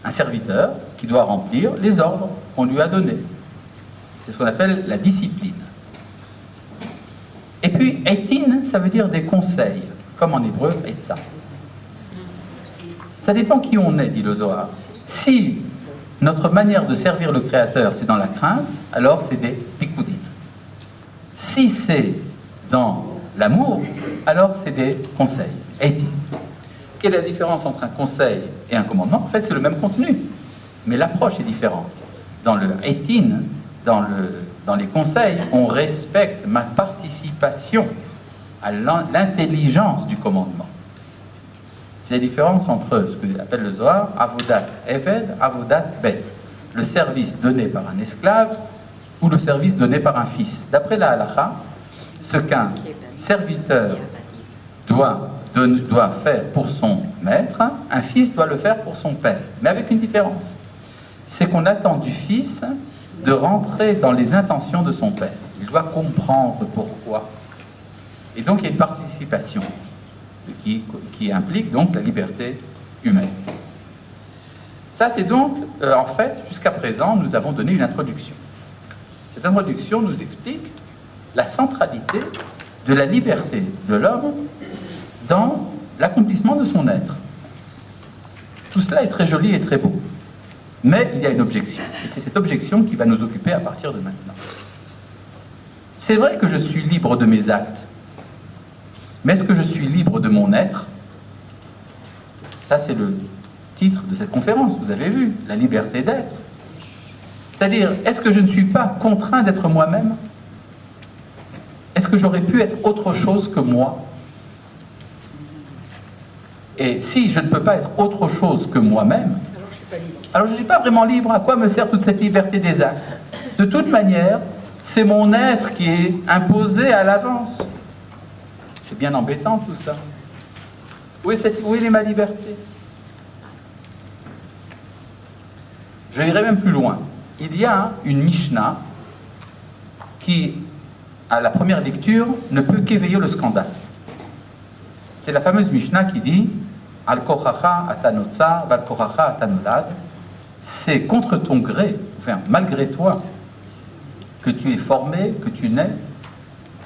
un serviteur qui doit remplir les ordres qu'on lui a donnés. C'est ce qu'on appelle la discipline. Et puis, etin, ça veut dire des conseils, comme en hébreu, etza. Ça dépend qui on est, dit le Zohar. Si notre manière de servir le Créateur, c'est dans la crainte, alors c'est des pikudin. Si c'est dans l'amour, alors c'est des conseils, etin. Quelle est la différence entre un conseil et un commandement? En fait, c'est le même contenu, mais l'approche est différente. Dans le etin, dans les conseils, on respecte ma participation à l'intelligence du commandement. C'est la différence entre ce que appelle le Zohar, avodat eved, avodat bet, le service donné par un esclave ou le service donné par un fils. D'après la halakha, ce qu'un serviteur doit faire pour son maître, un fils doit le faire pour son père, mais avec une différence. C'est qu'on attend du fils de rentrer dans les intentions de son père. Il doit comprendre pourquoi. Et donc il y a une participation qui implique donc la liberté humaine. Ça, c'est donc, en fait, jusqu'à présent, nous avons donné une introduction. Cette introduction nous explique la centralité de la liberté de l'homme dans l'accomplissement de son être. Tout cela est très joli et très beau. Mais il y a une objection. Et c'est cette objection qui va nous occuper à partir de maintenant. C'est vrai que je suis libre de mes actes. Mais est-ce que je suis libre de mon être? Ça, c'est le titre de cette conférence. Vous avez vu, la liberté d'être. C'est-à-dire, est-ce que je ne suis pas contraint d'être moi-même? Est-ce que j'aurais pu être autre chose que moi? Et si je ne peux pas être autre chose que moi-même, alors je ne suis pas vraiment libre. À quoi me sert toute cette liberté des actes? De toute manière, c'est mon être qui est imposé à l'avance. C'est bien embêtant tout ça. Où est ma liberté? Je irai même plus loin. Il y a une Mishnah qui, à la première lecture, ne peut qu'éveiller le scandale. C'est la fameuse Mishnah qui dit Al-Kochacha atanotza, Val-Kochacha atanolad. C'est contre ton gré, enfin malgré toi, que tu es formé, que tu nais.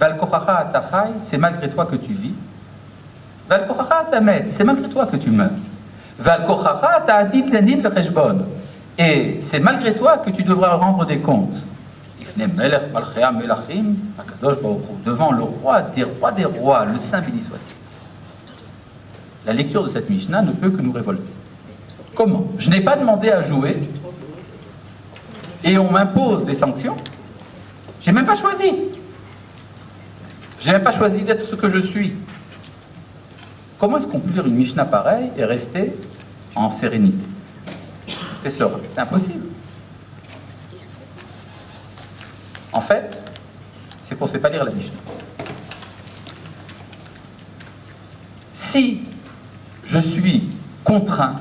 Val-Kochacha atachai, c'est malgré toi que tu vis. Val-Kochacha atamet, c'est malgré toi que tu meurs. Val-Kochacha atadid lenin lecheshbon. Et c'est malgré toi que tu devras rendre des comptes. Devant le roi des rois, le Saint béni soit-il. La lecture de cette Mishnah ne peut que nous révolter. Comment? Je n'ai pas demandé à jouer et on m'impose des sanctions. J'ai même pas choisi. J'ai même pas choisi d'être ce que je suis. Comment est-ce qu'on peut lire une Mishnah pareille et rester en sérénité? C'est impossible. En fait, c'est qu'on ne sait pas lire la Mishnah. Si je suis contraint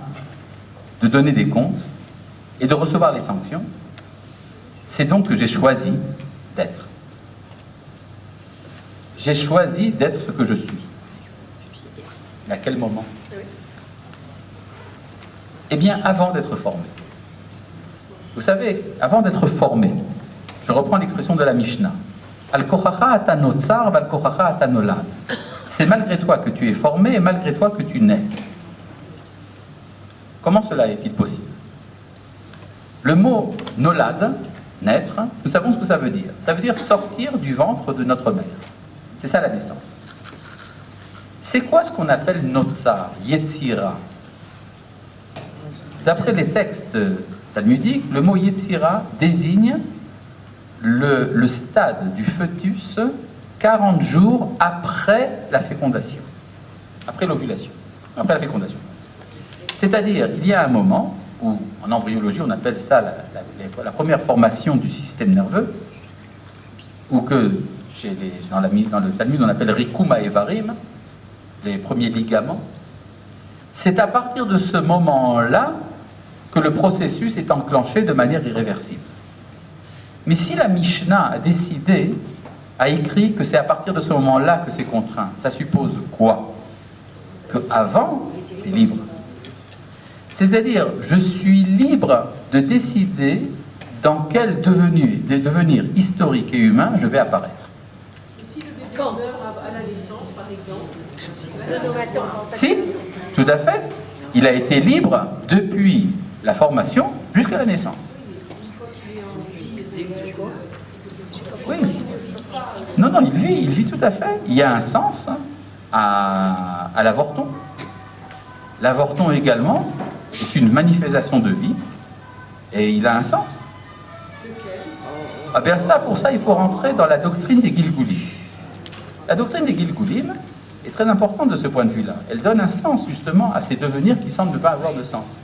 de donner des comptes et de recevoir les sanctions, c'est donc que j'ai choisi d'être. J'ai choisi d'être ce que je suis. À quel moment? Eh bien, avant d'être formé. Vous savez, avant d'être formé, je reprends l'expression de la Mishnah. Al-kochacha atanotsar val-kochacha atanolad. C'est malgré toi que tu es formé et malgré toi que tu nais. Comment cela est-il possible? Le mot nolad, naître, nous savons ce que ça veut dire. Ça veut dire sortir du ventre de notre mère. C'est ça la naissance. C'est quoi ce qu'on appelle notsar, yetzira? D'après les textes talmudiques, le mot yetzira désigne le stade du fœtus 40 jours après la fécondation, après l'ovulation, après la fécondation. C'est-à-dire, il y a un moment où, en embryologie, on appelle ça la première formation du système nerveux, ou que dans le Talmud, on appelle rikum ha'evarim, les premiers ligaments. C'est à partir de ce moment-là que le processus est enclenché de manière irréversible. Mais si la Mishnah a décidé, a écrit que c'est à partir de ce moment-là que c'est contraint, ça suppose quoi? Qu'avant, c'est libre. C'est-à-dire, je suis libre de décider dans quel devenir historique et humain je vais apparaître. Et si le bébé meurt à la naissance, par exemple? Si, tout à fait. Il a été libre depuis la formation jusqu'à la naissance. Oui. Non, il vit tout à fait. Il y a un sens à l'avorton. L'avorton également est une manifestation de vie et il a un sens. Ah bien ça, pour ça, il faut rentrer dans la doctrine des Gilgulim. La doctrine des Gilgulim est très importante de ce point de vue-là. Elle donne un sens justement à ces devenirs qui semblent ne pas avoir de sens.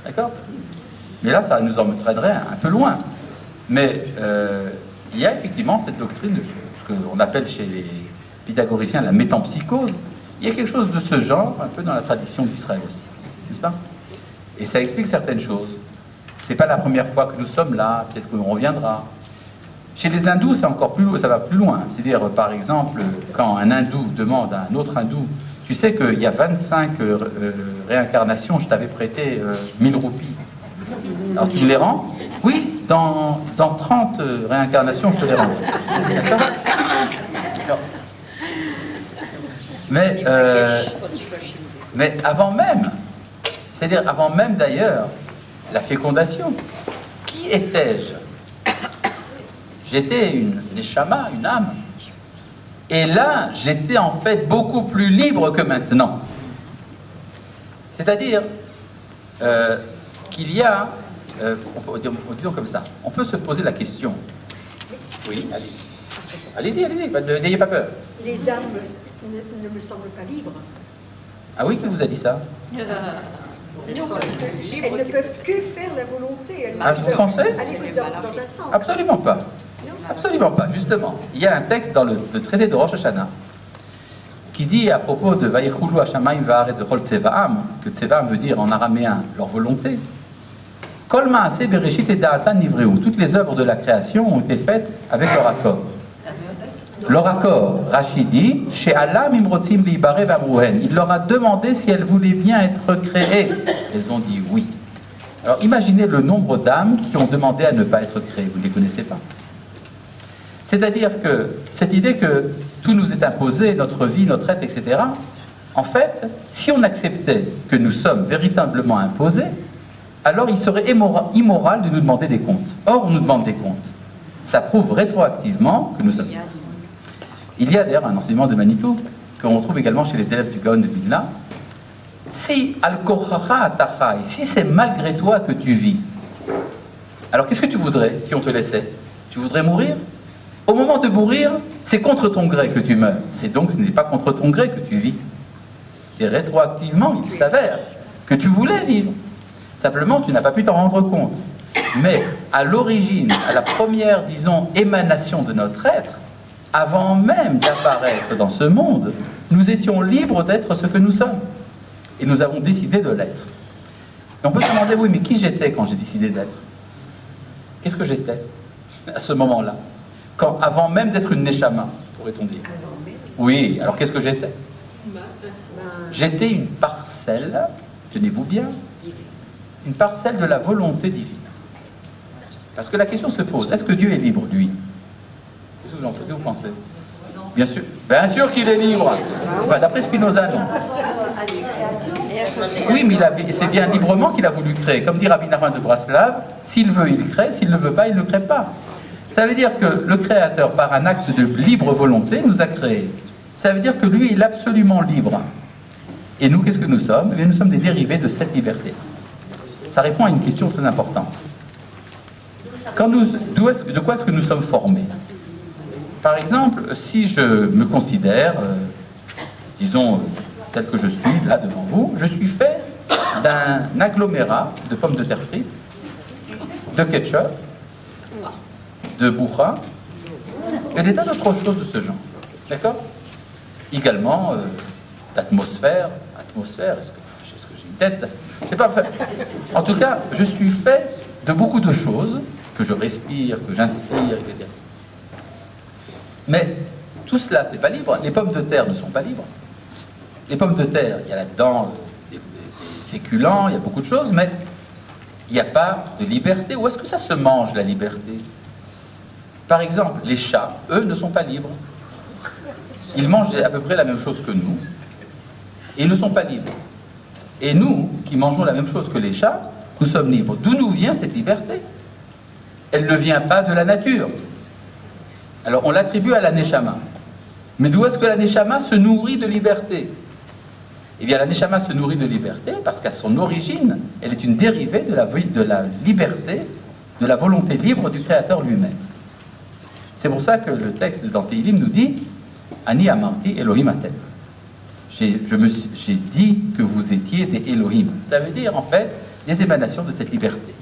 D'accord? Mais là, ça nous entraînerait un peu loin. Mais il y a effectivement cette doctrine, ce qu'on appelle chez les pythagoriciens la métempsychose. Il y a quelque chose de ce genre, un peu dans la tradition d'Israël aussi. N'est-ce pas? Et ça explique certaines choses. C'est pas la première fois que nous sommes là, peut-être qu'on reviendra. Chez les hindous, c'est encore plus, ça va plus loin. C'est-à-dire, par exemple, quand un hindou demande à un autre hindou, tu sais qu'il y a 25 réincarnations, je t'avais prêté 1000 roupies. Alors tu me les rends? Oui, dans 30 réincarnations, je te les rends. D'accord? Mais avant même, c'est-à-dire avant même d'ailleurs la fécondation, qui étais-je? J'étais une neshama, une âme. Et là, j'étais en fait beaucoup plus libre que maintenant. C'est-à-dire qu'il y a, disons comme ça, on peut se poser la question. Oui, allez-y. Allez-y, n'ayez pas peur. Les âmes ne me semblent pas libres. Ah oui, qui vous a dit ça? Non, parce qu'elles ne peuvent que faire la volonté. Elles Ah, vous pensez? aller dans un sens. Absolument pas. Absolument pas, justement. Il y a un texte dans le traité de Rosh Hashanah qui dit à propos de Vayichulu Hashamayim va'aretz v'chol tsevaam, que tsevaam veut dire en araméen leur volonté. Kol ma'aseh bereshit et da'atan nivreu. Toutes les œuvres de la création ont été faites avec leur accord. Leur accord, Rachid dit, chez Allah mimrotzim v'ibare v'amruhen. Il leur a demandé si elles voulaient bien être créées. Elles ont dit oui. Alors imaginez le nombre d'âmes qui ont demandé à ne pas être créées. Vous ne les connaissez pas. C'est-à-dire que cette idée que tout nous est imposé, notre vie, notre être, etc., en fait, si on acceptait que nous sommes véritablement imposés, alors il serait immoral de nous demander des comptes. Or, on nous demande des comptes. Ça prouve rétroactivement que nous sommes. Il y a d'ailleurs un enseignement de Manitou qu'on retrouve également chez les élèves du Gaon de Vilna. Si al-kochacha atachai, si c'est malgré toi que tu vis, alors qu'est-ce que tu voudrais si on te laissait? Tu voudrais mourir? Au moment de mourir, c'est contre ton gré que tu meurs. C'est donc ce n'est pas contre ton gré que tu vis. C'est rétroactivement, il s'avère que tu voulais vivre. Simplement, tu n'as pas pu t'en rendre compte. Mais à l'origine, à la première, disons, émanation de notre être, avant même d'apparaître dans ce monde, nous étions libres d'être ce que nous sommes. Et nous avons décidé de l'être. Et on peut se demander, oui, mais qui j'étais quand j'ai décidé d'être? Qu'est-ce que j'étais à ce moment-là? Avant même d'être une Neshama, pourrait-on dire. Oui, alors qu'est-ce que j'étais? J'étais une parcelle, tenez-vous bien, une parcelle de la volonté divine. Parce que la question se pose, est-ce que Dieu est libre, lui? Qu'est-ce que vous pensez? Bien sûr qu'il est libre. Enfin, d'après Spinoza, non. Oui, mais c'est bien librement qu'il a voulu créer. Comme dit Rabbi Nachman de Braslav, s'il veut, il crée, s'il ne veut pas, il ne crée pas. Ça veut dire que le Créateur, par un acte de libre volonté, nous a créés. Ça veut dire que lui, il est absolument libre. Et nous, qu'est-ce que nous sommes? Eh bien, nous sommes des dérivés de cette liberté. Ça répond à une question très importante. De quoi est-ce que nous sommes formés? Par exemple, si je me considère, disons, tel que je suis, là devant vous, je suis fait d'un agglomérat de pommes de terre frites, de ketchup, de bourra, et des tas d'autres choses de ce genre. D'accord? Également, d'atmosphère. Est-ce que j'ai une tête? C'est pas fait. En tout cas, je suis fait de beaucoup de choses que je respire, que j'inspire, etc. Mais tout cela, c'est pas libre. Les pommes de terre ne sont pas libres. Les pommes de terre, il y a là-dedans des féculents, il y a beaucoup de choses, mais il n'y a pas de liberté. Où est-ce que ça se mange, la liberté? Par exemple, les chats, eux, ne sont pas libres. Ils mangent à peu près la même chose que nous, et ils ne sont pas libres. Et nous, qui mangeons la même chose que les chats, nous sommes libres. D'où nous vient cette liberté? Elle ne vient pas de la nature. Alors, on l'attribue à la Neshama. Mais d'où est-ce que la Neshama se nourrit de liberté? Eh bien, la Neshama se nourrit de liberté parce qu'à son origine, elle est une dérivée de la liberté, de la volonté libre du Créateur lui-même. C'est pour ça que le texte de Dante Ilim nous dit « Ani amarti Elohim atem ». J'ai dit que vous étiez des Elohim. Ça veut dire, en fait, des émanations de cette liberté.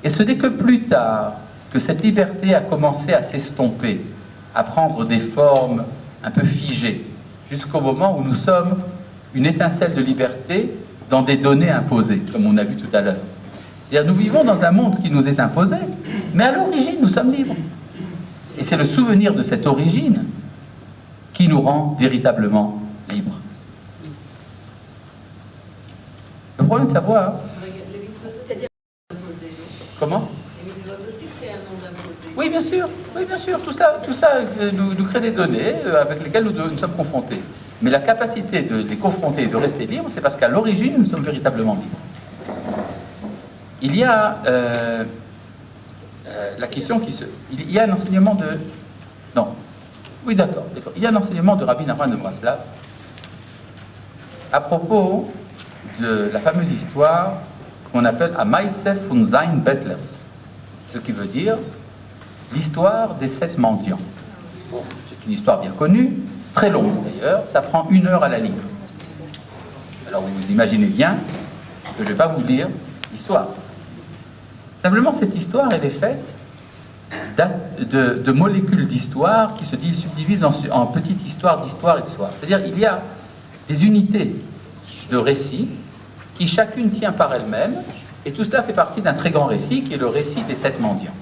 Et ce n'est que plus tard que cette liberté a commencé à s'estomper, à prendre des formes un peu figées, jusqu'au moment où nous sommes une étincelle de liberté dans des données imposées, comme on a vu tout à l'heure. C'est-à-dire, nous vivons dans un monde qui nous est imposé, mais à l'origine, nous sommes libres. Et c'est le souvenir de cette origine qui nous rend véritablement libres. Le problème de savoir... Comment? Les mitzvot aussi créent un monde imposé. Oui, bien sûr. Tout ça nous crée des données avec lesquelles nous sommes confrontés. Mais la capacité de les confronter et de rester libres, c'est parce qu'à l'origine, nous sommes véritablement libres. Il y a la question qui se... Il y a un enseignement de... Non. Oui, d'accord. Il y a un enseignement de Rabbi Nachman de Braslav à propos de la fameuse histoire qu'on appelle Amaisef und sein Bettlers, ce qui veut dire l'histoire des 7 mendiants. Bon, c'est une histoire bien connue, très longue d'ailleurs, ça prend 1 heure à la lire. Alors vous imaginez bien que je ne vais pas vous lire l'histoire. Simplement, cette histoire, elle est faite de molécules d'histoire qui se subdivisent en petites histoires d'histoire et de soir. C'est-à-dire il y a des unités de récits qui chacune tient par elle-même, et tout cela fait partie d'un très grand récit qui est le récit des 7 mendiants.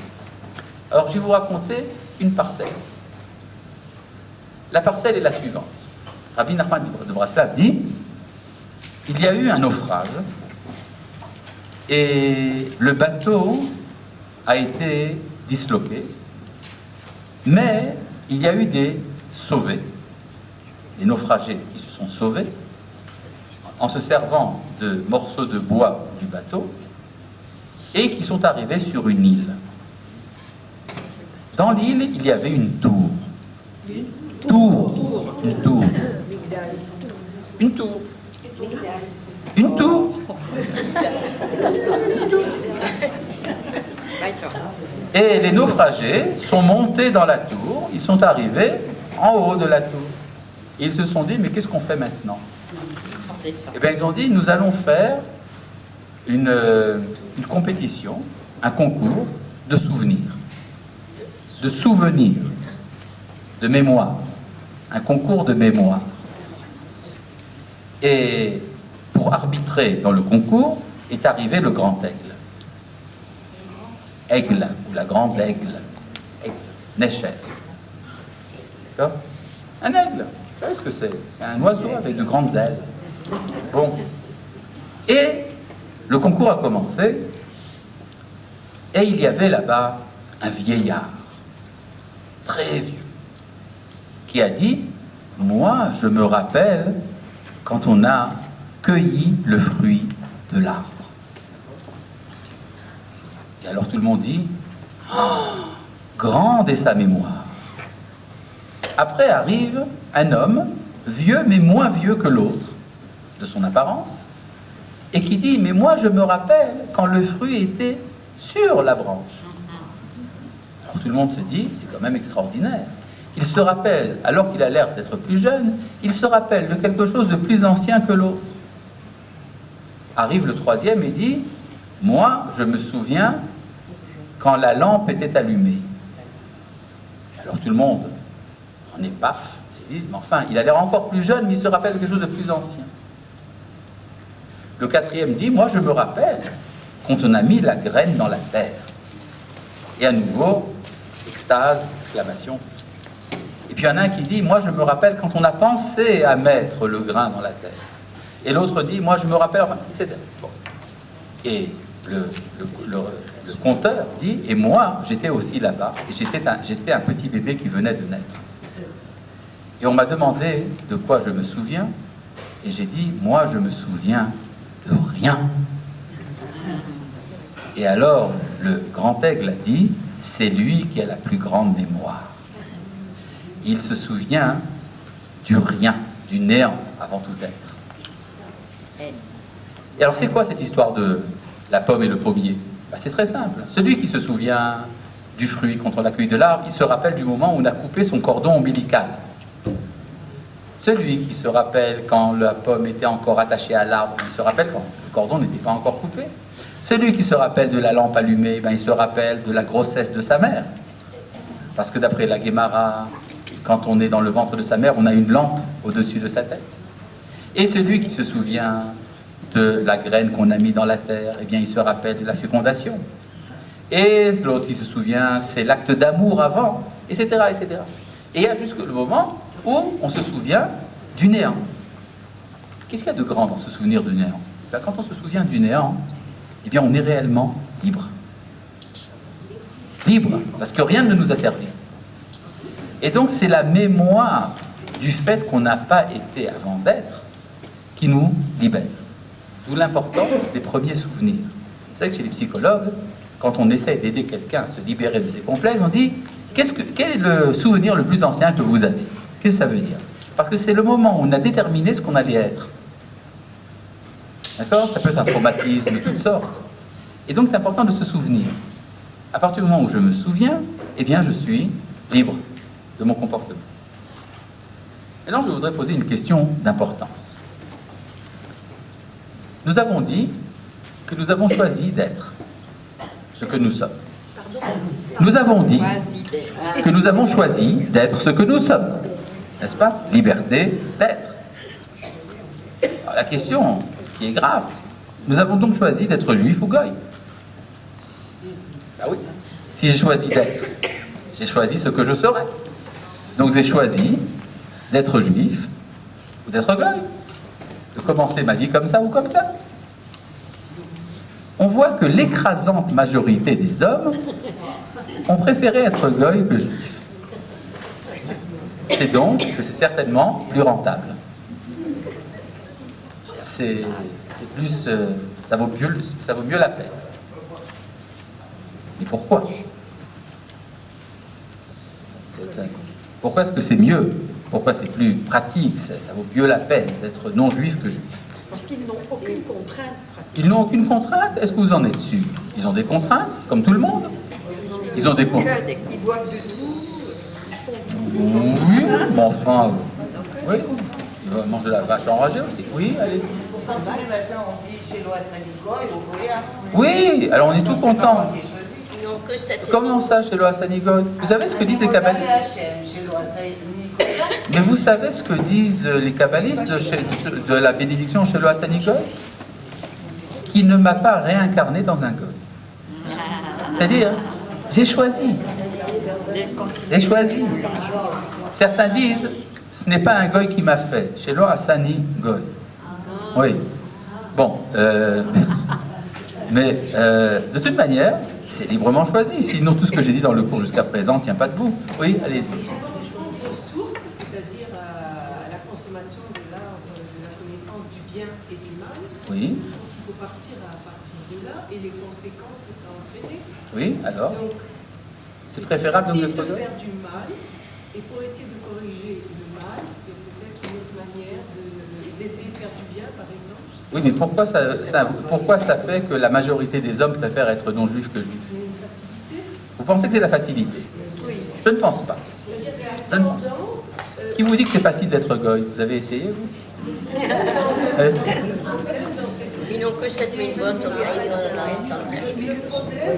Alors je vais vous raconter une parcelle. La parcelle est la suivante. Rabbi Nachman de Braslav dit: il y a eu un naufrage et le bateau a été disloqué, mais il y a eu des sauvés, des naufragés qui se sont sauvés en se servant de morceaux de bois du bateau et qui sont arrivés sur une île. Dans l'île, il y avait une tour. Une tour. Et les naufragés sont montés dans la tour, ils sont arrivés en haut de la tour. Et ils se sont dit, mais qu'est-ce qu'on fait maintenant? Eh bien, ils ont dit, nous allons faire une compétition un concours de souvenirs, de mémoire, un concours de mémoire. Et pour arbitrer dans le concours est arrivé le grand aigle. Aigle, ou la grande aigle. Aigle, Necher. D'accord? Un aigle, vous savez ce que c'est? C'est un oiseau avec de grandes ailes. Bon. Et le concours a commencé, et il y avait là-bas un vieillard, très vieux, qui a dit, moi, je me rappelle quand on a cueilli le fruit de l'arbre. Et alors tout le monde dit, oh, grande est sa mémoire. Après arrive un homme, vieux mais moins vieux que l'autre, de son apparence, et qui dit, mais moi je me rappelle quand le fruit était sur la branche. Alors tout le monde se dit, c'est quand même extraordinaire. Il se rappelle, alors qu'il a l'air d'être plus jeune, il se rappelle de quelque chose de plus ancien que l'autre. Arrive le troisième et dit, moi je me souviens quand la lampe était allumée. Et alors tout le monde en est paf, se disent, mais enfin, il a l'air encore plus jeune, mais il se rappelle quelque chose de plus ancien. Le quatrième dit, moi je me rappelle quand on a mis la graine dans la terre. Et à nouveau, extase, exclamation. Et puis il y en a un qui dit, moi je me rappelle quand on a pensé à mettre le grain dans la terre. Et l'autre dit, moi je me rappelle, enfin, etc. Bon. Et le conteur dit, et moi j'étais aussi là-bas, et j'étais un petit bébé qui venait de naître. Et on m'a demandé de quoi je me souviens, et j'ai dit, moi je me souviens de rien. Et alors le grand aigle a dit, c'est lui qui a la plus grande mémoire. Il se souvient du rien, du néant avant tout être. Et alors c'est quoi cette histoire de la pomme et le pommier? C'est très simple. Celui qui se souvient du fruit contre la cueille de l'arbre, il se rappelle du moment où on a coupé son cordon ombilical. Celui qui se rappelle quand la pomme était encore attachée à l'arbre, il se rappelle quand le cordon n'était pas encore coupé. Celui qui se rappelle de la lampe allumée, il se rappelle de la grossesse de sa mère. Parce que d'après la Guémara, quand on est dans le ventre de sa mère, on a une lampe au-dessus de sa tête. Et celui qui se souvient de la graine qu'on a mis dans la terre, il se rappelle de la fécondation. Et l'autre, il se souvient, c'est l'acte d'amour avant, etc., etc. Et il y a jusque le moment où on se souvient du néant. Qu'est-ce qu'il y a de grand dans ce souvenir du néant? Quand on se souvient du néant, on est réellement libre. Libre, parce que rien ne nous a servi. Et donc c'est la mémoire du fait qu'on n'a pas été avant d'être qui nous libère. D'où l'importance des premiers souvenirs. Vous savez que chez les psychologues, quand on essaie d'aider quelqu'un à se libérer de ses complexes, on dit, quel est le souvenir le plus ancien que vous avez? Qu'est-ce que ça veut dire? Parce que c'est le moment où on a déterminé ce qu'on allait être. D'accord? Ça peut être un traumatisme de toutes sortes. Et donc c'est important de se souvenir. À partir du moment où je me souviens, je suis libre de mon comportement. Maintenant, je voudrais poser une question d'importance. Nous avons dit que nous avons choisi d'être ce que nous sommes. Nous avons dit que nous avons choisi d'être ce que nous sommes. N'est-ce pas? Liberté d'être. Alors, la question qui est grave, nous avons donc choisi d'être juif ou goy. Ah oui. Si j'ai choisi d'être, j'ai choisi ce que je serai. Donc j'ai choisi d'être juif ou d'être goy. De commencer ma vie comme ça ou comme ça. On voit que l'écrasante majorité des hommes ont préféré être goy que juif. C'est donc que c'est certainement plus rentable. C'est plus, ça vaut mieux la peine. Mais pourquoi? Pourquoi est-ce que c'est mieux? Pourquoi c'est plus pratique? Ça vaut mieux la peine d'être non-juif que juif? Parce qu'ils n'ont aucune contrainte pratique. Ils n'ont aucune contrainte? Est-ce que vous en êtes sûr? Ils ont des contraintes, comme tout le monde. Ils ont des contraintes. Ils boivent de tout, ils font tout. Oui, mais enfin, oui. Ils vont manger la vache enragée aussi. Oui, allez. Quand tous les matins on dit chez Loa Sanigoy au Goya. Oui, alors on est tout content. Non, que cette Comment ça, chez le Hassanigoy? Vous savez ce que disent les kabbalistes? Chez Loa Sanigoy. Mais vous savez ce que disent les kabbalistes de la bénédiction chez le Hassanigoy? Qui ne m'a pas réincarné dans un goy. C'est-à-dire, j'ai choisi. J'ai choisi. Certains disent, ce n'est pas un goy qui m'a fait. Chez le Hassanigoy. Oui. Bon. Mais de toute manière, c'est librement choisi. Sinon, tout ce que j'ai dit dans le cours jusqu'à présent ne tient pas debout. Oui, allez-y. Aux sources, c'est-à-dire à la consommation de l'arbre de la connaissance du bien et du mal, Oui. il faut partir à partir de là et les conséquences que ça a entraîné. Oui, alors Donc, c'est préférable facile de de faire du mal, et pour essayer de corriger le mal, il y a peut-être une autre manière d'essayer de faire du bien, par exemple. Oui, mais pourquoi ça fait que la majorité des hommes préfèrent être non-juifs que juifs? Il y a une facilité. Vous pensez que c'est la facilité? Je ne pense pas. C'est-à-dire qu'il y a Je ne pense pas. tendance, Qui vous dit que c'est facile d'être goy? Vous avez essayé, vous? Ils n'ont que 7000 votes au bien. le problème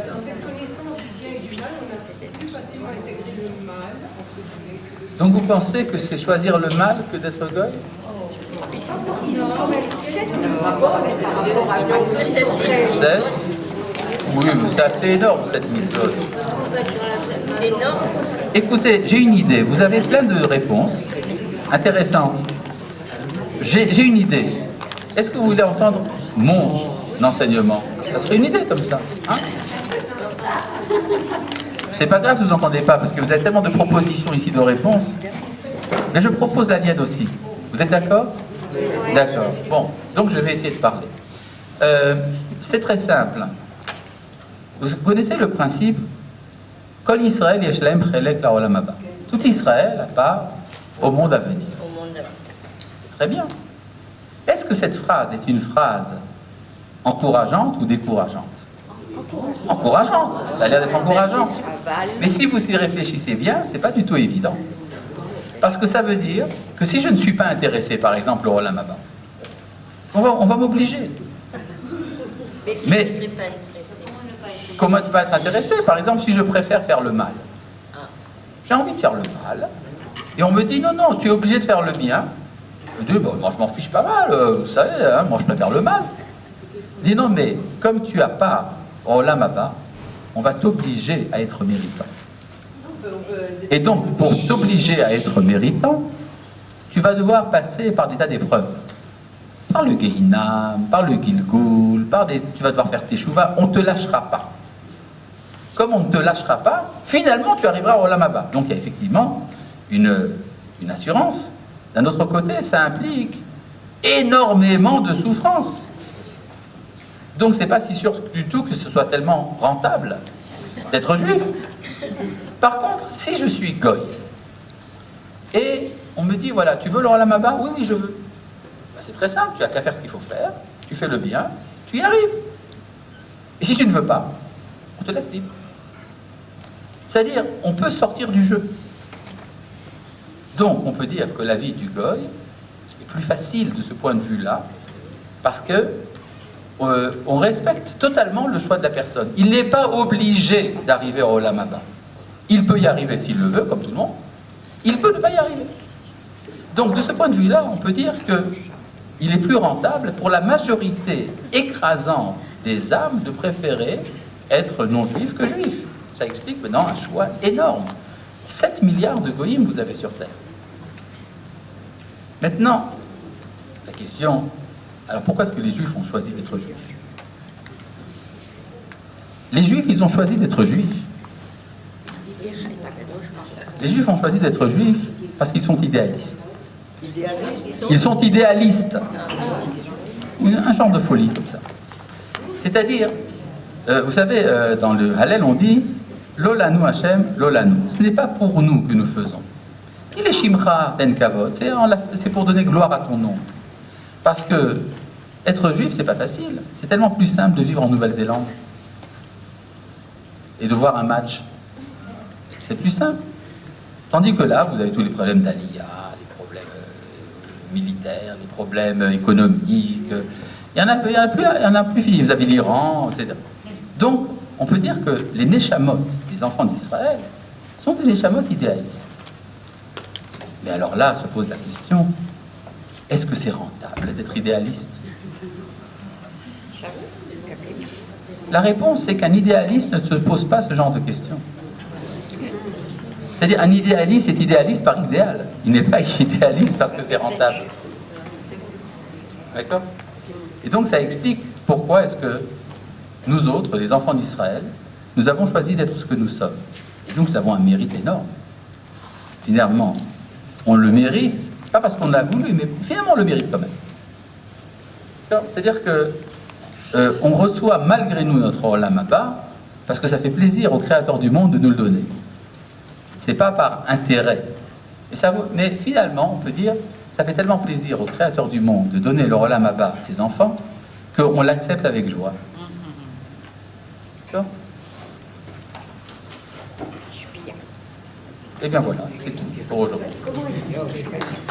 dans cette connaissance du bien et du mal, on a plus facilement intégré le mal, entre guillemets, que le Donc vous pensez que c'est choisir le mal que d'être goy? Ils ont quand même 7 minutes par rapport à 613. Vous êtes? Oui, mais c'est assez énorme, cette mitzvot. C'est énorme. Écoutez, j'ai une idée. Vous avez plein de réponses intéressantes. J'ai une idée. Est-ce que vous voulez entendre mon enseignement? Ça serait une idée comme ça. Hein? C'est pas grave si vous n'entendez pas, parce que vous avez tellement de propositions ici de réponses. Mais je propose la mienne aussi. Vous êtes d'accord? D'accord. Bon, donc je vais essayer de parler. C'est très simple. Vous connaissez le principe Kol Israël yeshlem chelek la'olam haba. Tout Israël a part au monde à venir. Au monde. C'est très bien. Est-ce que cette phrase est une phrase encourageante ou décourageante? Encourageante. Ça a l'air d'être encourageant. Mais si vous y réfléchissez bien, c'est pas du tout évident. Parce que ça veut dire que si je ne suis pas intéressé, par exemple, au Olam Haba, on va m'obliger. Mais Mais- si vous ne serez pas intéressé. Comment ne pas être intéressé? Par exemple, si je préfère faire le mal. J'ai envie de faire le mal. Et on me dit, non, non, tu es obligé de faire le bien. Je dis, bon, moi je m'en fiche pas mal, vous savez, hein, moi je préfère le mal. Je dis, non, mais comme tu as part au Olam Haba, on va t'obliger à être méritant. Et donc, pour t'obliger à être méritant, tu vas devoir passer par des tas d'épreuves. Par le Gehinam, par le Gilgul, tu vas devoir faire tes chouvas, on ne te lâchera pas. Comme on ne te lâchera pas, finalement tu arriveras au Olam Haba. Donc il y a effectivement une assurance. D'un autre côté, ça implique énormément de souffrance. Donc c'est pas si sûr du tout que ce soit tellement rentable d'être juif. Par contre, si je suis goy, et on me dit, voilà, tu veux le Olam Haba? Oui, oui, je veux. Ben, c'est très simple, tu n'as qu'à faire ce qu'il faut faire, tu fais le bien, tu y arrives. Et si tu ne veux pas, on te laisse libre. C'est-à-dire, on peut sortir du jeu. Donc, on peut dire que la vie du goy est plus facile de ce point de vue-là, parce que on respecte totalement le choix de la personne. Il n'est pas obligé d'arriver au Olam Haba. Il peut y arriver s'il le veut, comme tout le monde. Il peut ne pas y arriver. Donc, de ce point de vue-là, on peut dire que il est plus rentable pour la majorité écrasante des âmes de préférer être non-juif que juif. Ça explique maintenant un choix énorme. 7 milliards de goïms vous avez sur Terre. Maintenant, la question, alors pourquoi est-ce que les juifs ont choisi d'être juifs? Les juifs, ils ont choisi d'être juifs. Les juifs ont choisi d'être juifs parce qu'ils sont idéalistes. Ils sont idéalistes. Un genre de folie comme ça. C'est-à-dire, vous savez, dans le Hallel, on dit Lolanu Hashem, Lolanu. Ce n'est pas pour nous que nous faisons. Il est Shimcha ten Kavod. C'est pour donner gloire à ton nom. Parce que être juif, c'est pas facile. C'est tellement plus simple de vivre en Nouvelle-Zélande et de voir un match. C'est plus simple. Tandis que là, vous avez tous les problèmes d'Aliyah, les problèmes militaires, les problèmes économiques. Il y en a plus fini. Vous avez l'Iran, etc. Donc, on peut dire que les Neshamot, les enfants d'Israël, sont des Neshamot idéalistes. Mais alors là, se pose la question, est-ce que c'est rentable d'être idéaliste? La réponse, c'est qu'un idéaliste ne se pose pas ce genre de questions. C'est-à-dire, un idéaliste est idéaliste par idéal. Il n'est pas idéaliste parce que c'est rentable. D'accord? Et donc, ça explique pourquoi est-ce que nous autres, les enfants d'Israël, nous avons choisi d'être ce que nous sommes. Et donc, nous avons un mérite énorme. Finalement, on le mérite, pas parce qu'on l'a voulu, mais finalement, on le mérite quand même. C'est-à-dire que on reçoit malgré nous notre Olam Haba parce que ça fait plaisir au Créateur du monde de nous le donner. C'est pas par intérêt. Mais finalement, on peut dire, ça fait tellement plaisir au Créateur du monde de donner le Olam Haba à ses enfants qu'on l'accepte avec joie. D'accord ? Eh bien voilà, c'est tout pour aujourd'hui. Comment expliquer